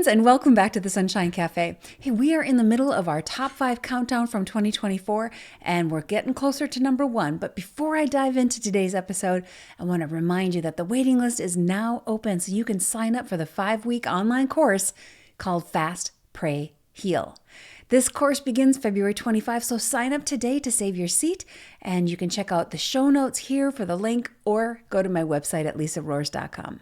friends, and welcome back to the Sunshine Cafe. Hey, we are in the middle of our top 5 countdown from 2024, and we're getting closer to number 1. But before I dive into today's episode, I want to remind you that the waiting list is now open so you can sign up for the 5-week online course called Fast, Pray, Heal. This course begins February 25, so sign up today to save your seat, and you can check out the show notes here for the link or go to my website at lisaroers.com.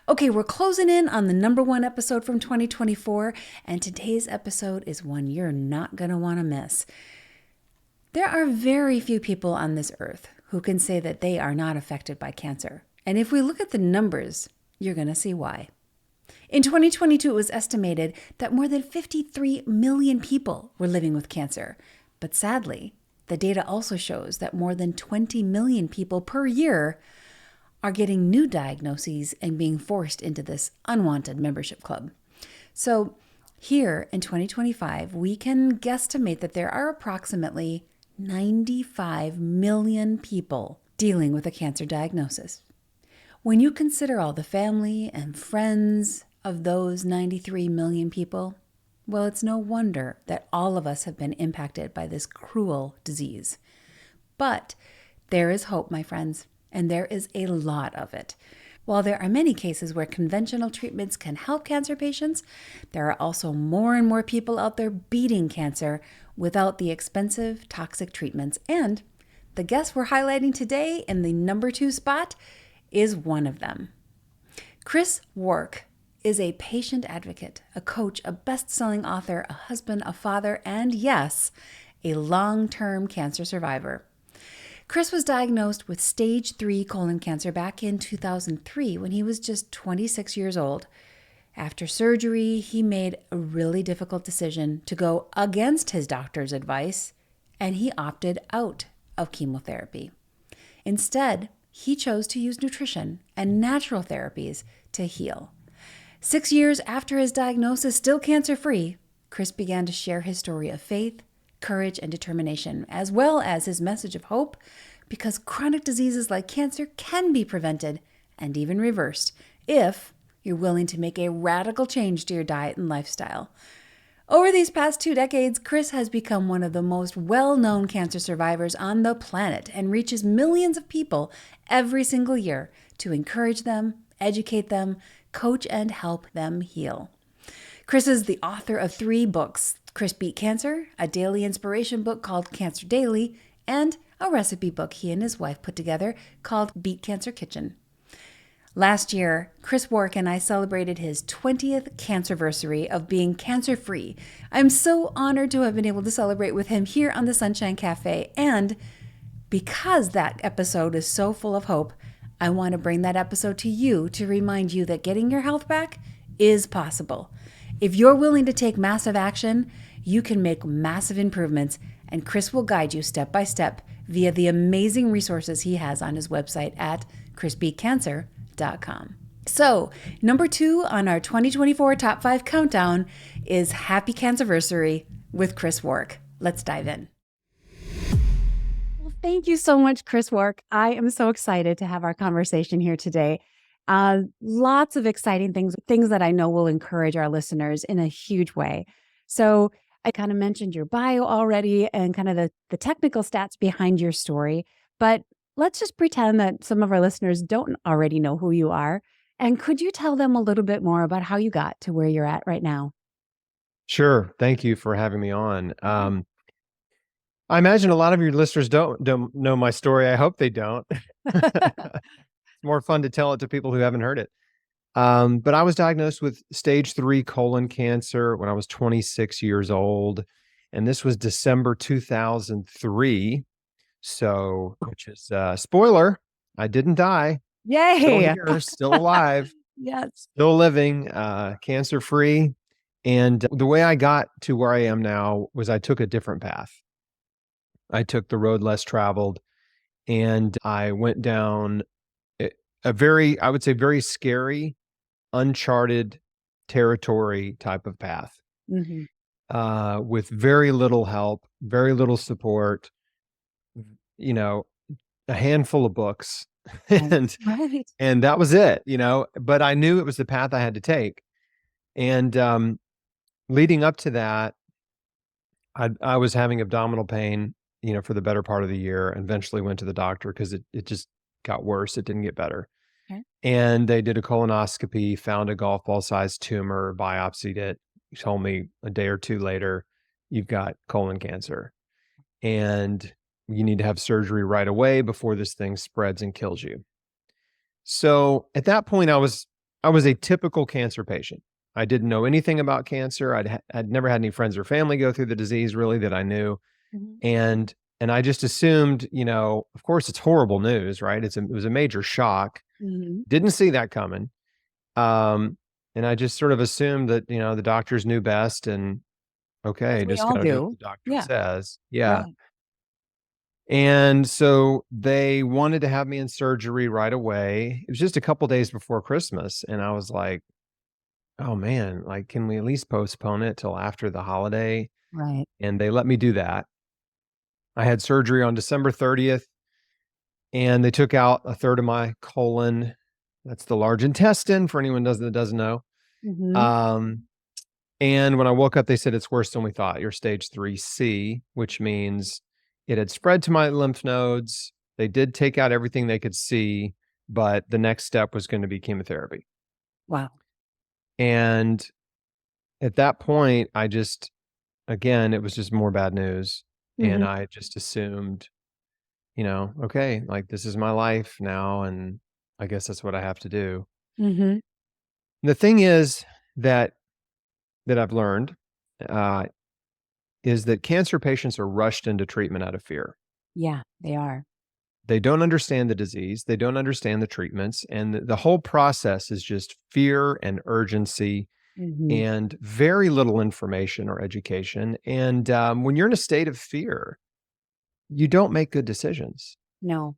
Okay, we're closing in on the number 1 episode from 2024, and today's episode is one you're not going to want to miss. There are very few people on this earth who can say that they are not affected by cancer. And if we look at the numbers, you're going to see why. In 2022, it was estimated that more than 53 million people were living with cancer. But sadly, the data also shows that more than 20 million people per year are getting new diagnoses and being forced into this unwanted membership club. So here in 2025, we can guesstimate that there are approximately 95 million people dealing with a cancer diagnosis. When you consider all the family and friends of those 93 million people, well, it's no wonder that all of us have been impacted by this cruel disease. But there is hope, my friends. And there is a lot of it. While there are many cases where conventional treatments can help cancer patients, there are also more and more people out there beating cancer without the expensive, toxic treatments. And the guest we're highlighting today in the number 2 spot is one of them. Chris Wark is a patient advocate, a coach, a best-selling author, a husband, a father, and yes, a long-term cancer survivor. Chris was diagnosed with stage 3 colon cancer back in 2003 when he was just 26 years old. After surgery, he made a really difficult decision to go against his doctor's advice, and he opted out of chemotherapy. Instead, he chose to use nutrition and natural therapies to heal. 6 years after his diagnosis, still cancer-free, Chris began to share his story of faith, courage, and determination, as well as his message of hope, because chronic diseases like cancer can be prevented and even reversed if you're willing to make a radical change to your diet and lifestyle. Over these past 2 decades, Chris has become one of the most well-known cancer survivors on the planet and reaches millions of people every single year to encourage them, educate them, coach, and help them heal. Chris is the author of 3 books: Chris Beat Cancer, a daily inspiration book called Cancer Daily, and a recipe book he and his wife put together called Beat Cancer Kitchen. Last year, Chris Wark and I celebrated his 20th Cancerversary of being cancer-free. I'm so honored to have been able to celebrate with him here on the Sunshine Cafe, and because that episode is so full of hope, I want to bring that episode to you to remind you that getting your health back is possible. If you're willing to take massive action, you can make massive improvements, and Chris will guide you step by step via the amazing resources he has on his website at chrisbeatcancer.com. So, number 2 on our 2024 Top 5 countdown is Happy Cancerversary with Chris Wark. Let's dive in. Well, thank you so much, Chris Wark. I am so excited to have our conversation here today. Lots of exciting things that I know will encourage our listeners in a huge way. So I kind of mentioned your bio already and kind of the technical stats behind your story, but let's just pretend that some of our listeners don't already know who you are. And could you tell them a little bit more about how you got to where you're at right now? Sure. Thank you for having me on. I imagine a lot of your listeners don't know my story. I hope they don't. It's more fun to tell it to people who haven't heard it. But I was diagnosed with stage 3 colon cancer when I was 26 years old. And this was December 2003. So, which is spoiler, I didn't die. Yay! Still here, still alive. Yes. Still living, cancer-free. And the way I got to where I am now was I took a different path. I took the road less traveled, and I went down a very, I would say, very scary, uncharted territory type of path, with very little help, very little support, a handful of books, and that was it, but I knew it was the path I had to take. And leading up to that, I was having abdominal pain, for the better part of the year, and eventually went to the doctor because it just got worse. It didn't get better. Okay. And they did a colonoscopy, found a golf ball sized tumor, biopsied it. He told me a day or two later, you've got colon cancer and you need to have surgery right away before this thing spreads and kills you. So at that point, I was a typical cancer patient. I didn't know anything about cancer. I'd never had any friends or family go through the disease really that I knew, Mhm. and I just assumed, of course, it's horrible news, right? It was a major shock. Mhm. Didn't see that coming, um, and I just sort of assumed that the doctors knew best, and As okay, we just all gotta do what do. the doctor Yeah. says. Yeah. Right. And so they wanted to have me in surgery right away. It was just a couple days before Christmas, and I was like, "Oh, man, like, can we at least postpone it till after the holiday?" Right. And they let me do that. I had surgery on December 30th, and they took out a third of my colon. That's the large intestine for anyone that doesn't know. Mhm. Um, and when I woke up, they said, "It's worse than we thought. You're stage 3C," which means it had spread to my lymph nodes. They did take out everything they could see, but the next step was gonna be chemotherapy. Wow. And at that point, I just again, it was just more bad news, and Mhm. I just assumed, "Okay, like, this is my life now, and I guess that's what I have to do." Mhm. The thing is that I've learned, uh, is that cancer patients are rushed into treatment out of fear. Yeah, they are. They don't understand the disease, they don't understand the treatments, and the whole process is just fear and urgency Mhm. and very little information or education, and, when you're in a state of fear, you don't make good decisions. No.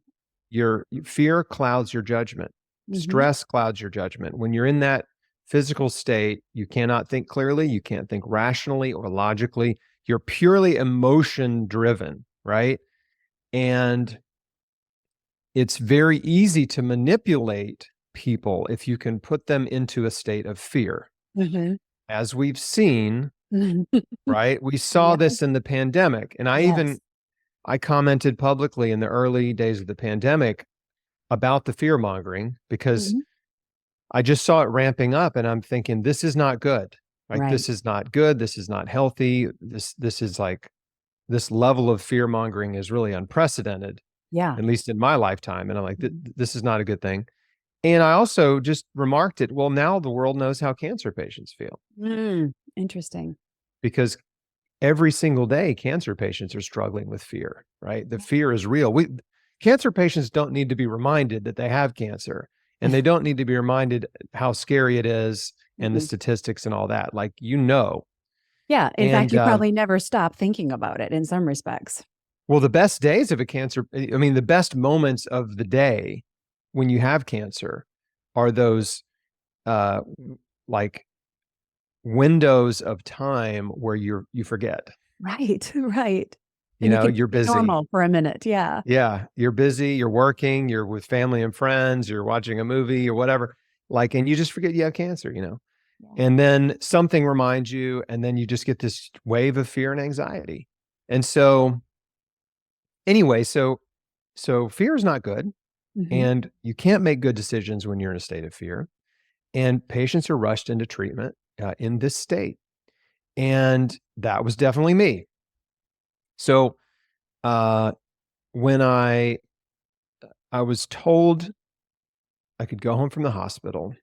Your fear clouds your judgment. Mhm. Stress clouds your judgment. When you're in that physical state, you cannot think clearly, you can't think rationally or logically. You're purely emotion driven, right? And it's very easy to manipulate people if you can put them into a state of fear. Mhm. As we've seen, right? We saw Yeah. this in the pandemic. And Yes. I commented publicly in the early days of the pandemic about the fear mongering because Mhm. I just saw it ramping up and I'm thinking, this is not good. Like, Right. this is not good. This is not healthy. This is like, this level of fear mongering is really unprecedented, Yeah. at least in my lifetime. And I'm like, Mhm. this is not a good thing. And I also just remarked it. Well, now the world knows how cancer patients feel Interesting. because every single day, cancer patients are struggling with fear, right? The fear is real. Cancer patients don't need to be reminded that they have cancer, and they don't need to be reminded how scary it is and the Mhm. statistics and all that. Like, Yeah, in fact, and you probably never stop thinking about it in some respects. well, the best days of a cancer, I mean, the best moments of the day when you have cancer are those like windows of time where you forget. Right, right. And you can You're be busy. normal for a minute, yeah. Yeah, you're busy, you're working, you're with family and friends, you're watching a movie or whatever, like, and you just forget you have cancer. Yeah. And then something reminds you, and then you just get this wave of fear and anxiety. And so, anyway, so fear is not good, Mhm. and you can't make good decisions when you're in a state of fear, and patients are rushed into treatment, in this state, and that was definitely me. So, uh, when I was told I could go home from the hospital,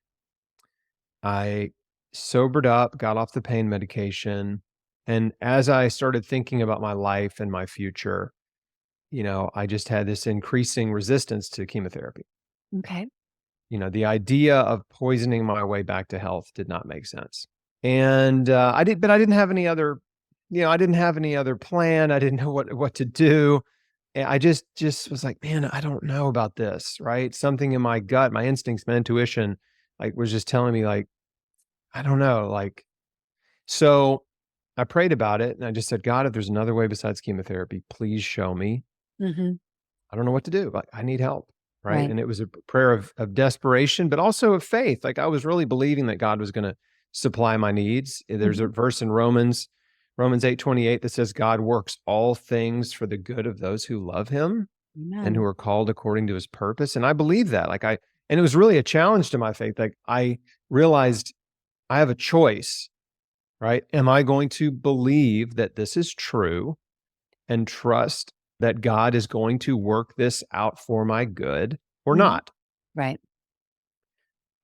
I sobered up, got off the pain medication, and as I started thinking about my life and my future, I just had this increasing resistance to chemotherapy. Okay. The idea of poisoning my way back to health did not make sense. And, I didn't have any other I didn't have any other plan. I didn't know what to do. And I just was like, "Man, I don't know about this," right? Something in my gut, my instincts, my intuition, like, was just telling me, like, I don't know, like, so I prayed about it and I just said, "God, if there's another way besides chemotherapy, please show me. Mhm. I don't know what to do. Like, I need help." Right. Right. And it was a prayer of desperation, but also of faith. Like, I was really believing that God was going to supply my needs. There's a Mhm. verse in Romans 8:28 that says God works all things for the good of those who love him and who Amen. are called according to his purpose. And I believe that. And it was really a challenge to my faith. Like I realized I have a choice, right? Am I going to believe that this is true and trust that God is going to work this out for my good or Mhm. not? Right.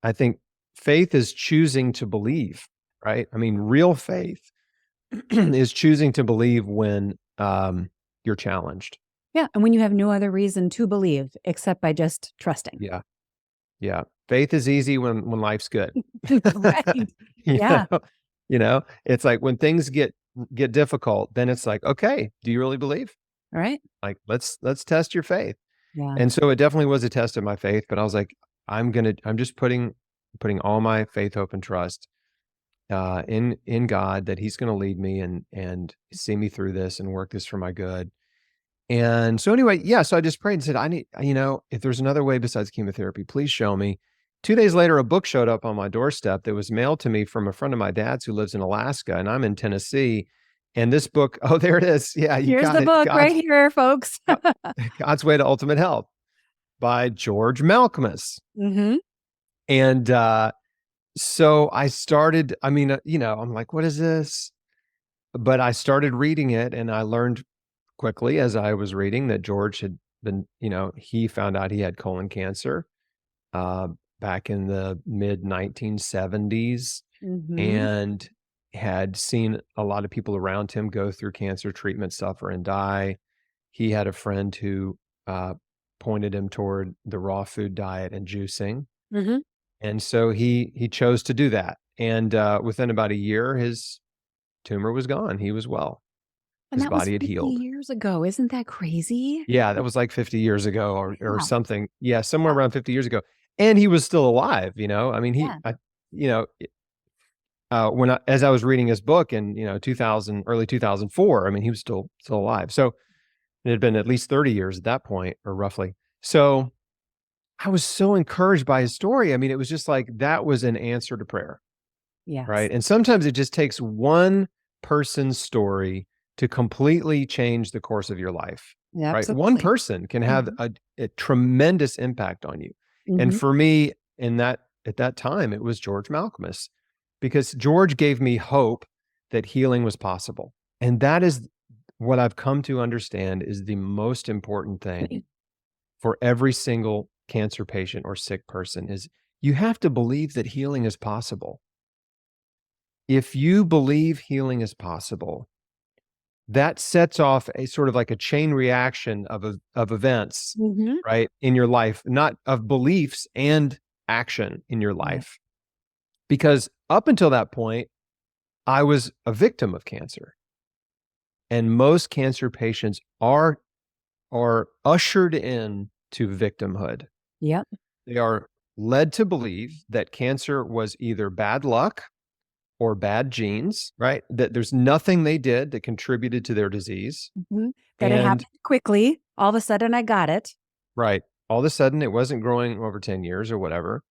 I think faith is choosing to believe, right? I mean, real faith is choosing to believe when you're challenged. Yeah, and when you have no other reason to believe except by just trusting. Yeah. Yeah. Faith is easy when life's good. Right. You Yeah. know? You know, it's like when things get difficult, then it's like, okay, do you really believe? Right? Like, let's test your faith. Yeah. And so it definitely was a test of my faith, but I was like, I'm just putting all my faith, hope, and trust in God that He's going to lead me and see me through this and work this for my good. And so anyway, yeah, so I just prayed and said, I need, if there's another way besides chemotherapy, please show me. 2 days later, a book showed up on my doorstep that was mailed to me from a friend of my dad's who lives in Alaska, and I'm in Tennessee. And this book, oh, there it is. Yeah, you Here's got the it. book right here, folks. God's Way to Ultimate Health by George Malcolmus. Mhm. And so I started, I'm like, what is this? But I started reading it and I learned quickly as I was reading that George had been, he found out he had colon cancer uh, back in the mid 1970s Mhm. and had seen a lot of people around him go through cancer treatment, suffer, and die. He had a friend who pointed him toward the raw food diet and juicing. Mhm. And so he chose to do that. And within about a year, his tumor was gone. He was well. And His that was body had 50 healed. years ago. Isn't that crazy? Yeah, that was like 50 years ago or Yeah. something. Yeah, somewhere Yeah. around 50 years ago. And he was still alive, I mean, Yeah. you know, as I was reading his book in, 2000, early 2004, I mean, he was still alive. So it had been at least 30 years at that point, or roughly. So I was so encouraged by his story. I mean, it was just like that was an answer to prayer. Yes. Right? And sometimes it just takes one person's story to completely change the course of your life, right? One Absolutely. person can have Mhm. a tremendous impact on you. And Mhm. for me, at that time, it was George Malcolmus, because George gave me hope that healing was possible. And that is what I've come to understand is the most important thing for every single cancer patient or sick person is you have to believe that healing is possible. If you believe healing is possible, that sets off a sort of like a chain reaction of events, Mhm. right, in your life, not of beliefs and action in your Right. life. Because up until that point, I was a victim of cancer. And most cancer patients are ushered in to victimhood. Yep. They are led to believe that cancer was either bad luck or bad genes, right? That there's nothing they did that contributed to their disease. Mhm. That it And happened quickly. All of a sudden I got it. right, all of a sudden it wasn't growing over 10 years or whatever.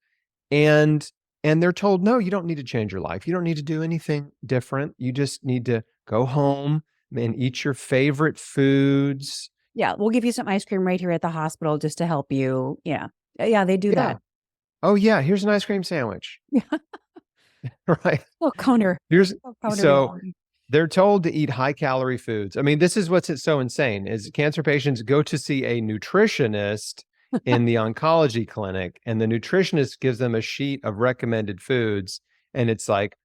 And and they're told, "No, you don't need to change your life. You don't need to do anything different. You just need to go home and eat your favorite foods." Yeah, we'll give you some ice cream right here at the hospital just to help you. Yeah. Yeah, they do Yeah. that. "Oh yeah, here's an ice cream sandwich." Yeah. Right? Little counter. Here's Little counter so reality. they're told to eat high calorie foods. I mean, this is what's so insane is cancer patients go to see a nutritionist in the oncology clinic, and the nutritionist gives them a sheet of recommended foods, and it's like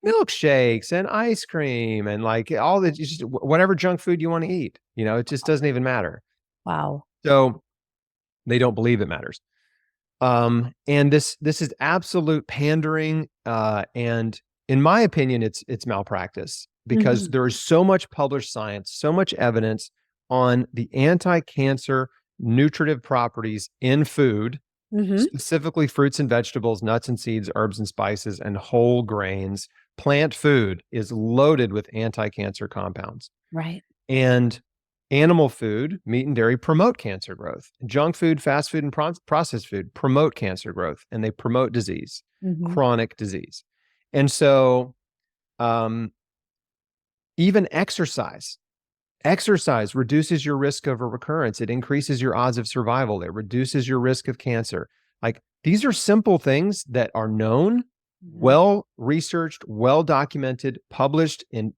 milkshakes and ice cream and like all the just whatever junk food you want to eat. It just doesn't even matter. Wow. So they don't believe it matters. And this is absolute pandering, and in my opinion, it's malpractice because Mhm. there is so much published science, so much evidence on the anti-cancer nutritive properties in food, Mhm. specifically fruits and vegetables, nuts and seeds, herbs and spices, and whole grains. Plant food is loaded with anti-cancer compounds. Right. And animal food, meat and dairy, promote cancer growth. Junk food, fast food, and processed food promote cancer growth, and they promote disease, Mhm. chronic disease. And so, um, even exercise reduces your risk of a recurrence. It increases your odds of survival. It reduces your risk of cancer. Like, these are simple things that are known, well researched, well documented, published in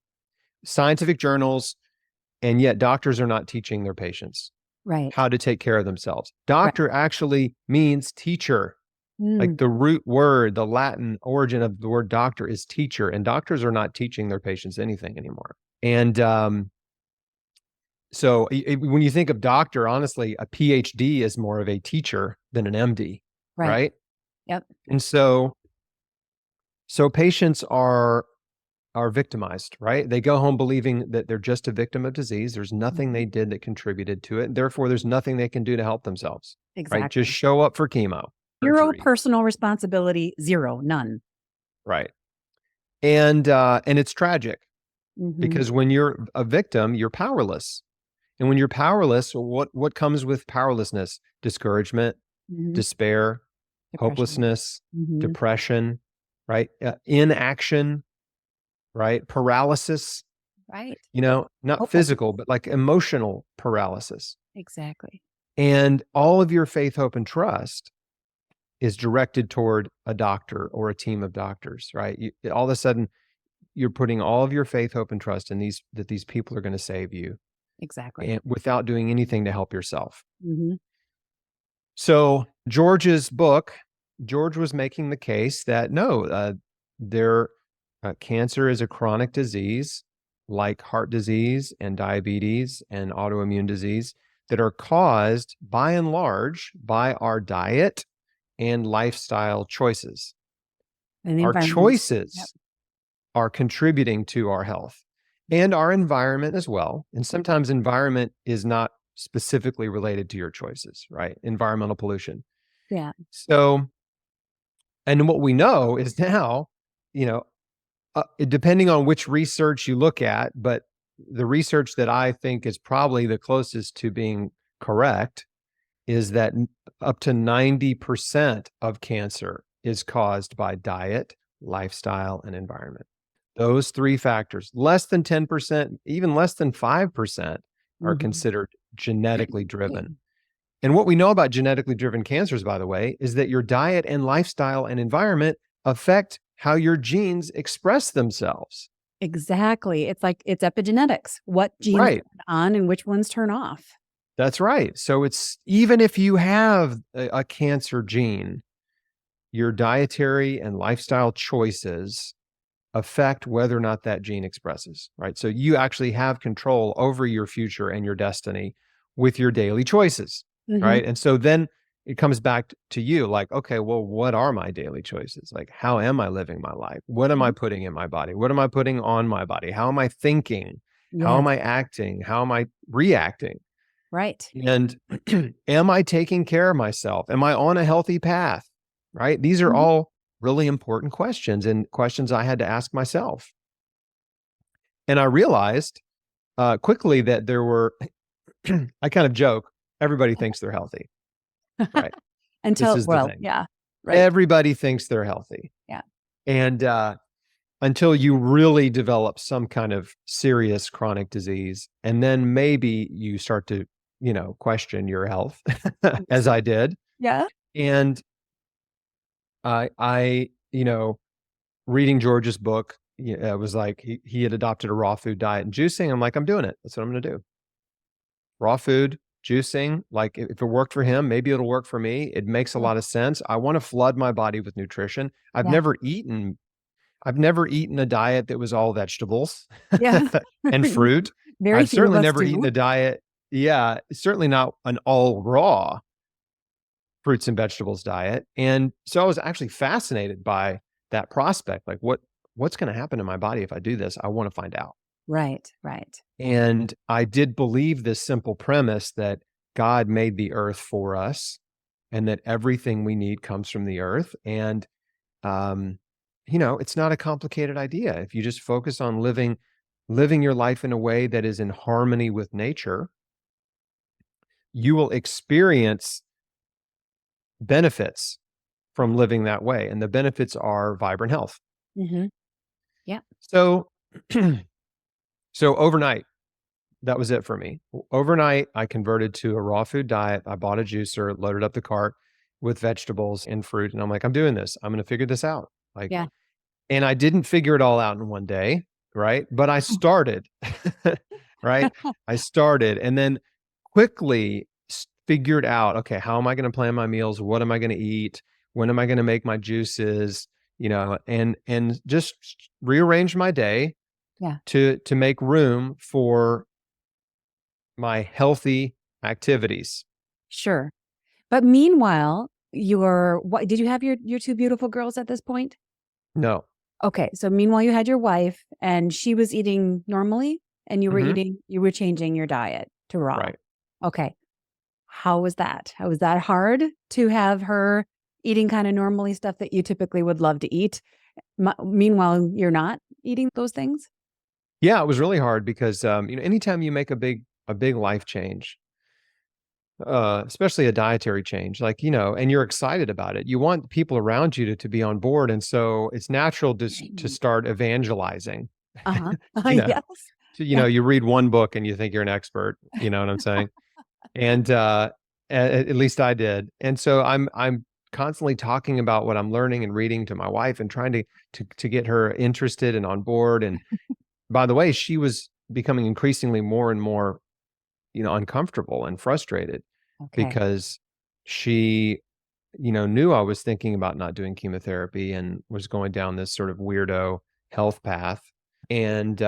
scientific journals, and yet doctors are not teaching their patients Right. how to take care of themselves. Doctor actually means teacher. Like, Mm. the root word, the Latin origin of the word doctor is teacher, and doctors are not teaching their patients anything anymore. And so when you think of doctor, honestly, a PhD is more of a teacher than an MD, Right. right? Yep. And so patients are victimized, right? They go home believing that they're just a victim of disease. There's nothing they did that contributed to it. Therefore, there's nothing they can do to help themselves, right? Just Exactly. show up for chemo, Zero surgery, personal responsibility, zero, none. right? And it's tragic Mm-hmm. because when you're a victim, you're powerless. And when you're powerless, what comes with powerlessness? Discouragement, Mm-hmm. despair, Depression. hopelessness, Mm-hmm. depression, right? Inaction, right? Paralysis, Right. not Hopelessness. physical, but like emotional paralysis. Exactly. And all of your faith, hope, and trust is directed toward a doctor or a team of doctors, right? All of a sudden, you're putting all of your faith, hope, and trust in that these people are going to save you, Exactly. and without doing anything to help yourself. Mm-hmm. So George was making the case that no, cancer is a chronic disease like heart disease and diabetes and autoimmune disease that are caused by and large by our diet and lifestyle choices. And the Our environment. Yep. choices are contributing to our health and our environment as well. And sometimes environment is not specifically related to your choices, right? Environmental pollution. Yeah. So, and what we know is now, you know, depending on which research you look at, but the research that I think is probably the closest to being correct is that up to 90% of cancer is caused by diet, lifestyle, and environment. Those three factors, less than 10%, even less than 5% are Mm-hmm. considered genetically driven. And what we know about genetically driven cancers, by the way, is that your diet and lifestyle and environment affect how your genes express themselves. Exactly. It's like it's epigenetics. What genes Right. turn on and which ones turn off. That's right. So it's even if you have a cancer gene, your dietary and lifestyle choices affect whether or not that gene expresses, right? So you actually have control over your future and your destiny with your daily choices, Mm-hmm. right? And so then it comes back to you like, okay, well, what are my daily choices? Like, how am I living my life? What am I putting in my body? What am I putting on my body? How am I thinking? How am Yes. I acting? How am I reacting? Right. And am I taking care of myself? Am I on a healthy path? Right? These are Mm-hmm. all really important questions and questions I had to ask myself. And I realized quickly that there were, I kind of joke, everybody thinks they're healthy, right? This Until, is the well, thing. yeah. Right. Everybody thinks they're healthy. Yeah. And until you really develop some kind of serious chronic disease, and then maybe you start to, question your health, as I did. Yeah. And I reading George's book, it was like he had adopted a raw food diet and juicing. I'm like, I'm doing it. That's what I'm going to do. Raw food, juicing. Like, if it worked for him, maybe it'll work for me. It makes a Yeah. lot of sense. I want to flood my body with nutrition. I've Yeah. never eaten a diet that was all vegetables Yeah. and fruit. Very I've few of certainly us never eaten do. a diet. Yeah, certainly not an all raw fruits and vegetables diet. And so I was actually fascinated by that prospect. Like, what's going to happen to my body if I do this? I want to find out. Right. Right. And I did believe this simple premise that God made the earth for us and that everything we need comes from the earth. And, it's not a complicated idea. If you just focus on living your life in a way that is in harmony with nature, you will experience benefits from living that way. And the benefits are vibrant health. Mm-hmm. Yeah. So, so overnight, that was it for me. Overnight, I converted to a raw food diet. I bought a juicer, loaded up the cart with vegetables and fruit. And I'm like, I'm doing this. I'm going to figure this out. Like, Yeah. and I didn't figure it all out in one day. Right. But I started, right. I started and then quickly figured out, okay, how am I going to plan my meals? What am I going to eat? When am I going to make my juices? And just rearrange my day Yeah. to make room for my healthy activities. Sure. But meanwhile, what did you have your two beautiful girls at this point? No. Okay. So meanwhile, you had your wife and she was eating normally and Hmm. you were changing your diet to raw. Right. Okay. How was that? How was that hard to have her eating kind of normally stuff that you typically would love to eat? Meanwhile, you're not eating those things? Yeah, it was really hard because anytime you make a big life change, especially a dietary change, like, and you're excited about it, you want people around you to be on board. And so it's natural to start evangelizing. Uh-huh. you know, Yes. you you read one book and you think you're an expert, you know what I'm saying? And at least I did. And so I'm constantly talking about what I'm learning and reading to my wife and trying to get her interested and on board. And by the way, she was becoming increasingly more and more, uncomfortable and frustrated Okay. because she, knew I was thinking about not doing chemotherapy and was going down this sort of weirdo health path. And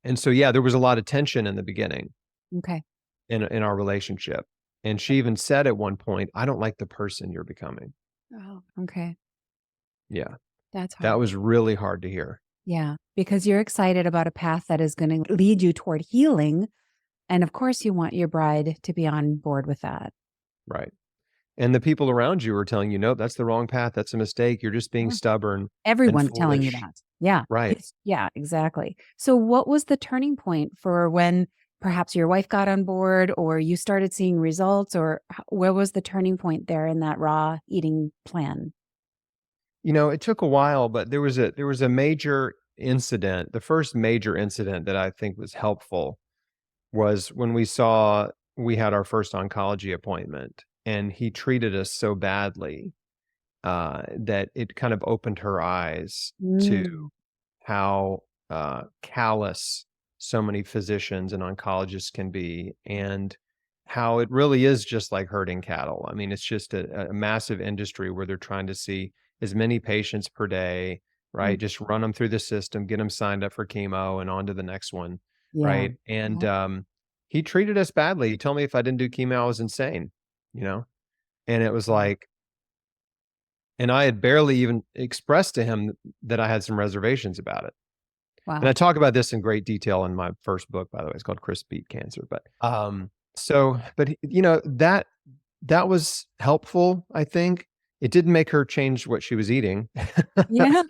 and so yeah, there was a lot of tension in the beginning Okay. in our relationship. And she even said at one point, "I don't like the person you're becoming." Oh, okay. Yeah. That's That hard. was really hard to hear. Yeah, because you're excited about a path that is going to lead you toward healing. And of course, you want your bride to be on board with that. Right. And the people around you are telling you, "Nope, that's the wrong path. That's a mistake. You're just being Yeah. stubborn and Everyone's telling you foolish." that. Yeah. Right. Yeah, exactly. So, what was the turning point for when perhaps your wife got on board or you started seeing results, or where was the turning point there in that raw eating plan? It took a while, but there was a major incident. The first major incident that I think was helpful was when we had our first oncology appointment, and he treated us so badly that it kind of opened her eyes to Mm, how callous so many physicians and oncologists can be, and how it really is just like herding cattle. I mean, it's just a massive industry where they're trying to see as many patients per day, mm, right? Just run them through the system, get them signed up for chemo, and on to the next one, yeah. right? And Yeah. he treated us badly. He told me if I didn't do chemo, I was insane, you know? And it was Wow. like, and I had barely even expressed to him that I had some reservations about it. And I Wow. talk about this in great detail in my first book, by the way. It's called Chris Beat Cancer. But that was helpful, I think. It didn't make her change what she was eating, Yeah.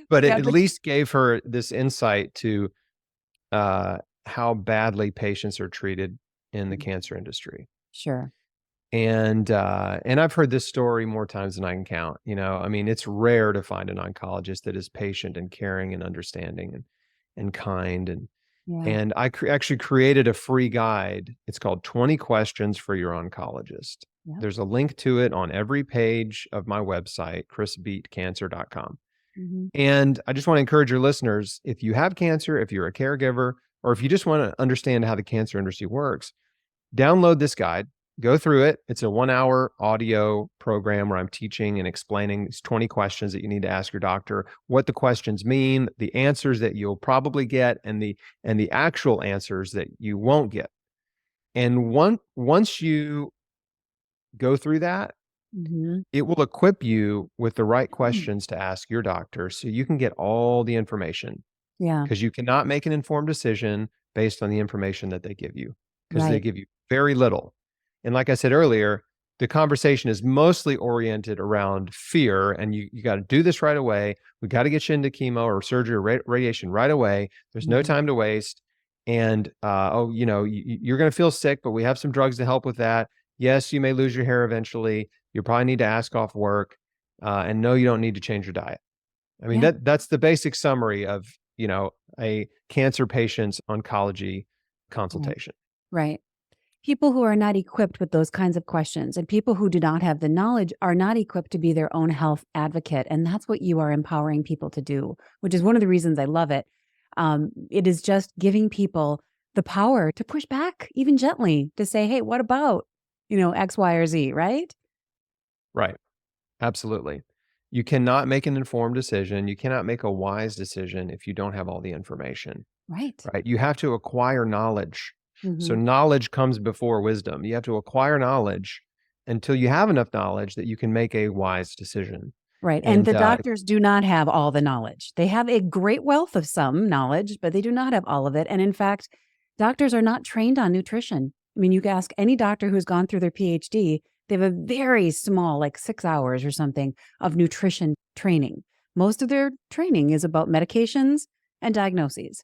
but it Yeah. at But least gave her this insight to uh, how badly patients are treated in the mm, cancer industry. sure. And I've heard this story more times than I can count. I mean, it's rare to find an oncologist that is patient and caring and understanding and kind. Yeah. And I actually created a free guide. It's called 20 Questions for Your Oncologist. Yeah. There's a link to it on every page of my website, chrisbeatcancer.com. Hmm. And I just want to encourage your listeners, if you have cancer, if you're a caregiver, or if you just want to understand how the cancer industry works, download this guide, go through it. It's a 1 hour audio program where I'm teaching and explaining these 20 questions that you need to ask your doctor, what the questions mean, the answers that you'll probably get, and the actual answers that you won't get. And once you go through that, Hmm. it will equip you with the right questions to ask your doctor so you can get all the information, Yeah. because you cannot make an informed decision based on the information that they give you, because they Right. give you very little. And like I said earlier, the conversation is mostly oriented around fear, and you got to do this right away. We got to get you into chemo or surgery or radiation right away. There's no Mhm. time to waste. And oh, you're going to feel sick, but we have some drugs to help with that. Yes, you may lose your hair eventually. You probably need to ask off work, and no, you don't need to change your diet. I mean, Yeah. that's the basic summary of, a cancer patient's oncology Right. consultation. Right. People who are not equipped with those kinds of questions and people who do not have the knowledge are not equipped to be their own health advocate. And that's what you are empowering people to do, which is one of the reasons I love it. It is just giving people the power to push back, even gently, to say, hey, what about, X, Y, or Z, right? Right. Absolutely. You cannot make an informed decision. You cannot make a wise decision if you don't have all the information, Right. right? You have to acquire knowledge. So Hmm. knowledge comes before wisdom. You have to acquire knowledge until you have enough knowledge that you can make a wise decision. Right. And And the doctors do not have all the knowledge. They have a great wealth of some knowledge, but they do not have all of it. And in fact, doctors are not trained on nutrition. I mean, you can ask any doctor who's gone through their PhD, they have a very small, like 6 hours or something of nutrition training. Most of their training is about medications and diagnoses.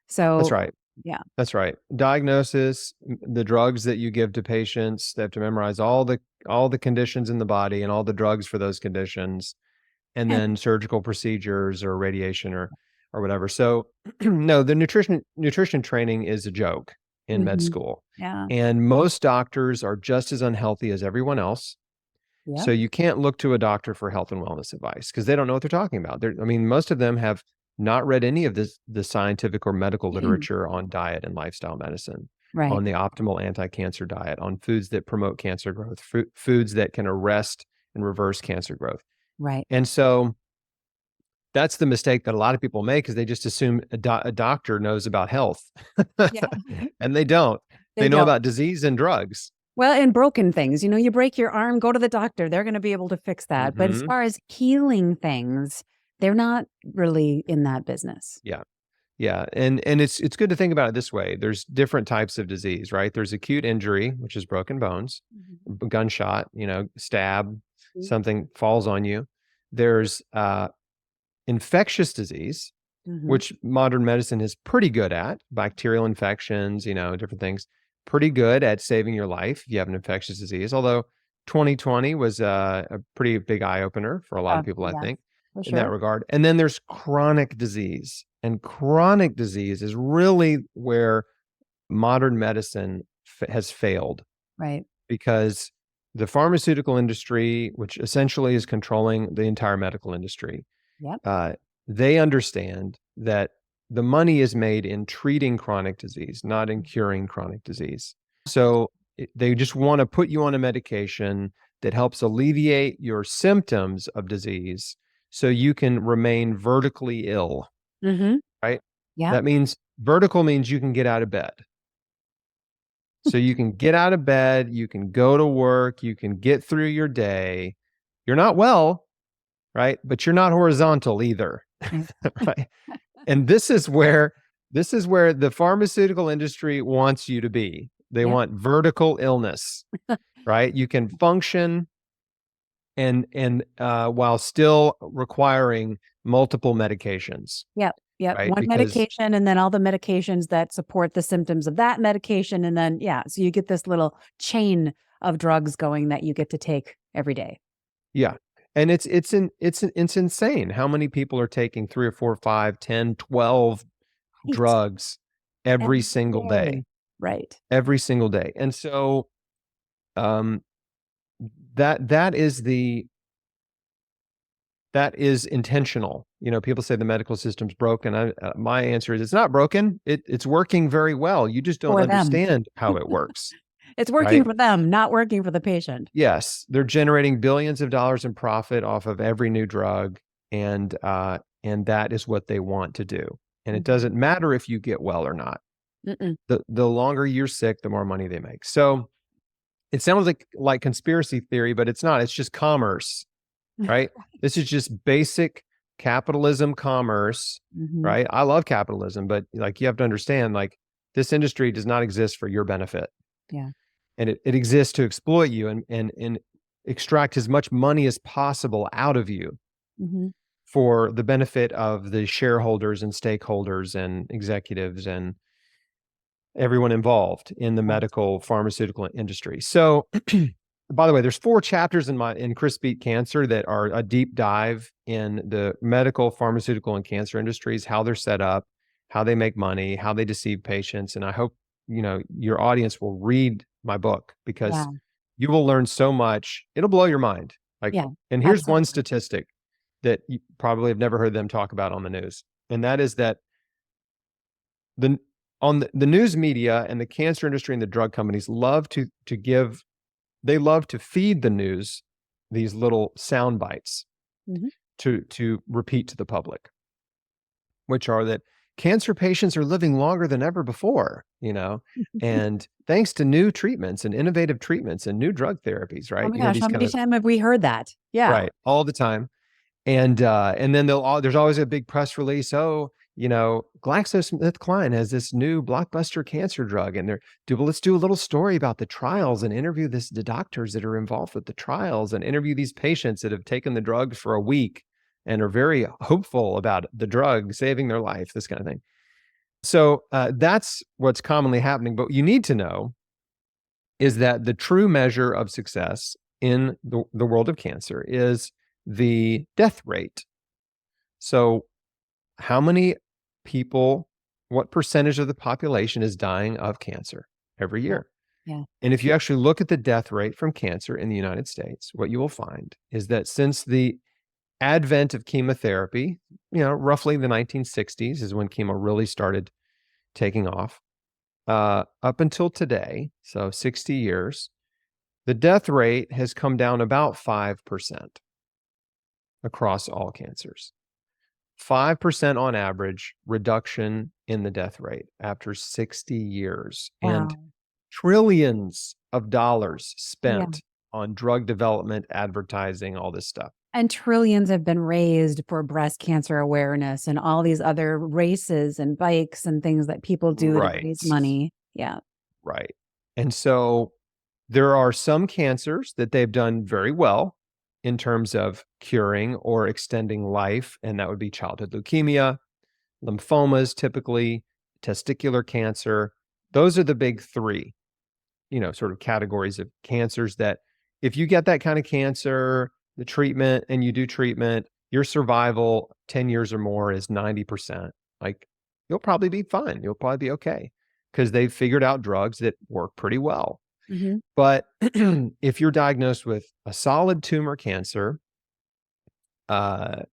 that's So, right. yeah. That's right. Diagnosis, the drugs that you give to patients, they have to memorize all the conditions in the body and all the drugs for those conditions, and And, then surgical procedures or radiation or whatever. So no, the nutrition training is a joke in med mhm. school. Yeah. And most doctors are just as unhealthy as everyone else. Yep. So you can't look to a doctor for health and wellness advice because they don't know what they're talking about. I mean, most of them have not read any of the scientific or medical literature on diet and lifestyle medicine, Right. on the optimal anti-cancer diet, on foods that promote cancer growth, foods that can arrest and reverse cancer growth. Right. And so that's the mistake that a lot of people make is they just assume a doctor knows about health. Yeah. And they don't. They They know don't. about disease and drugs. Well, and broken things, you break your arm, go to the doctor. They're going to be able to fix that. But as Mhm. far as healing things, they're not really in that business. Yeah. Yeah, and it's good to think about it this way. There's different types of disease, right? There's acute injury, which is broken bones, Mhm. gunshot, stab, Mhm. something falls on you. There's infectious disease, Mhm. which modern medicine is pretty good at, bacterial infections, different things. Pretty good at saving your life if you have an infectious disease. Although 2020 was a pretty big eye opener for a lot of people, I Yes, think, for in that sure. regard. And then there's chronic disease. And chronic disease is really where modern medicine has failed Right. because the pharmaceutical industry, which essentially is controlling the entire medical industry, Yep. uh, they understand that the money is made in treating chronic disease, not in curing chronic disease. So they just want to put you on a medication that helps alleviate your symptoms of disease so you can remain vertically ill, Mhm. right? Yep. That means vertical means you can get out of bed. So you can get out of bed, you can go to work, you can get through your day. You're not well, right? But you're not horizontal either. Yeah. Right? And this is where the pharmaceutical industry wants you to be. They Yep. want vertical illness, right? You can function and while still requiring multiple medications, Yep. Yep. right? One Because medication and then all the medications that support the symptoms of that medication. And then, yeah, so you get this little chain of drugs going that you get to take every day. yeah. And it's insane how many people are taking 3 or 4, 5, 10, 12 Right. drugs every Every single day, day. Right. every single day. And so um that is intentional. People say the medical system's broken. My answer is it's not broken. It's working very well. You just don't For them. understand how it works, It's working right? for them, not working for the patient. Yes, they're generating billions of dollars in profit off of every new drug, and that is what they want to do. And it Mhm. doesn't matter if you get well or not. Mm-mm. The longer you're sick, the more money they make. So it sounds like conspiracy theory, but it's not. It's just commerce, right? This is just basic capitalism commerce, Mhm. right? I love capitalism, but like you have to understand, like this industry does not exist for your benefit. Yeah. And it exists to exploit you and extract as much money as possible out of you Mhm. for the benefit of the shareholders and stakeholders and executives and everyone involved in the Right. medical pharmaceutical industry. So by the way, there's 4 chapters in Chris Beat Cancer that are a deep dive in the medical, pharmaceutical, and cancer industries, how they're set up, how they make money, how they deceive patients. And I hope, your audience will read my book, because Yeah. you will learn so much. It'll blow your mind. Yeah. And here's one Absolutely. statistic that you probably have never heard them talk about on the news. And that is that the on the news media and the cancer industry and the drug companies love to feed the news these little sound bites Mhm. to repeat to the public, which are that cancer patients are living longer than ever before, and thanks to new treatments and innovative treatments and new drug therapies, Oh right? my gosh, These how kind many of, times have we heard that? Yeah. right, all the time. And then there's always a big press release. Oh, GlaxoSmithKline has this new blockbuster cancer drug, and let's do a little story about the trials and interview the doctors that are involved with the trials, and interview these patients that have taken the drugs for a week and are very hopeful about the drug saving their life, this kind of thing. So that's what's commonly happening. But what you need to know is that the true measure of success in the world of cancer is the death rate. So how many people, what percentage of the population is dying of cancer every Yeah. year? Yeah. And if you actually look at the death rate from cancer in the United States, what you will find is that since the advent of chemotherapy, roughly the 1960s is when chemo really started taking off, up until today, so 60 years, the death rate has come down about 5% across all cancers. 5% on average reduction in the death rate after 60 years, and Wow. trillions of dollars Yeah. spent on drug development, advertising, all this stuff. And trillions have been raised for breast cancer awareness and all these other races and bikes and things that people do to Right. raise money. Yeah. Right. And so there are some cancers that they've done very well in terms of curing or extending life, and that would be childhood leukemia, lymphomas, typically, testicular cancer. Those are the big 3, sort of categories of cancers that if you get that kind of cancer, the treatment, and you do treatment, your survival 10 years or more is 90%. Like, you'll probably be fine. You'll probably be okay, because they've figured out drugs that work pretty well. Hmm. But if you're diagnosed with a solid tumor cancer,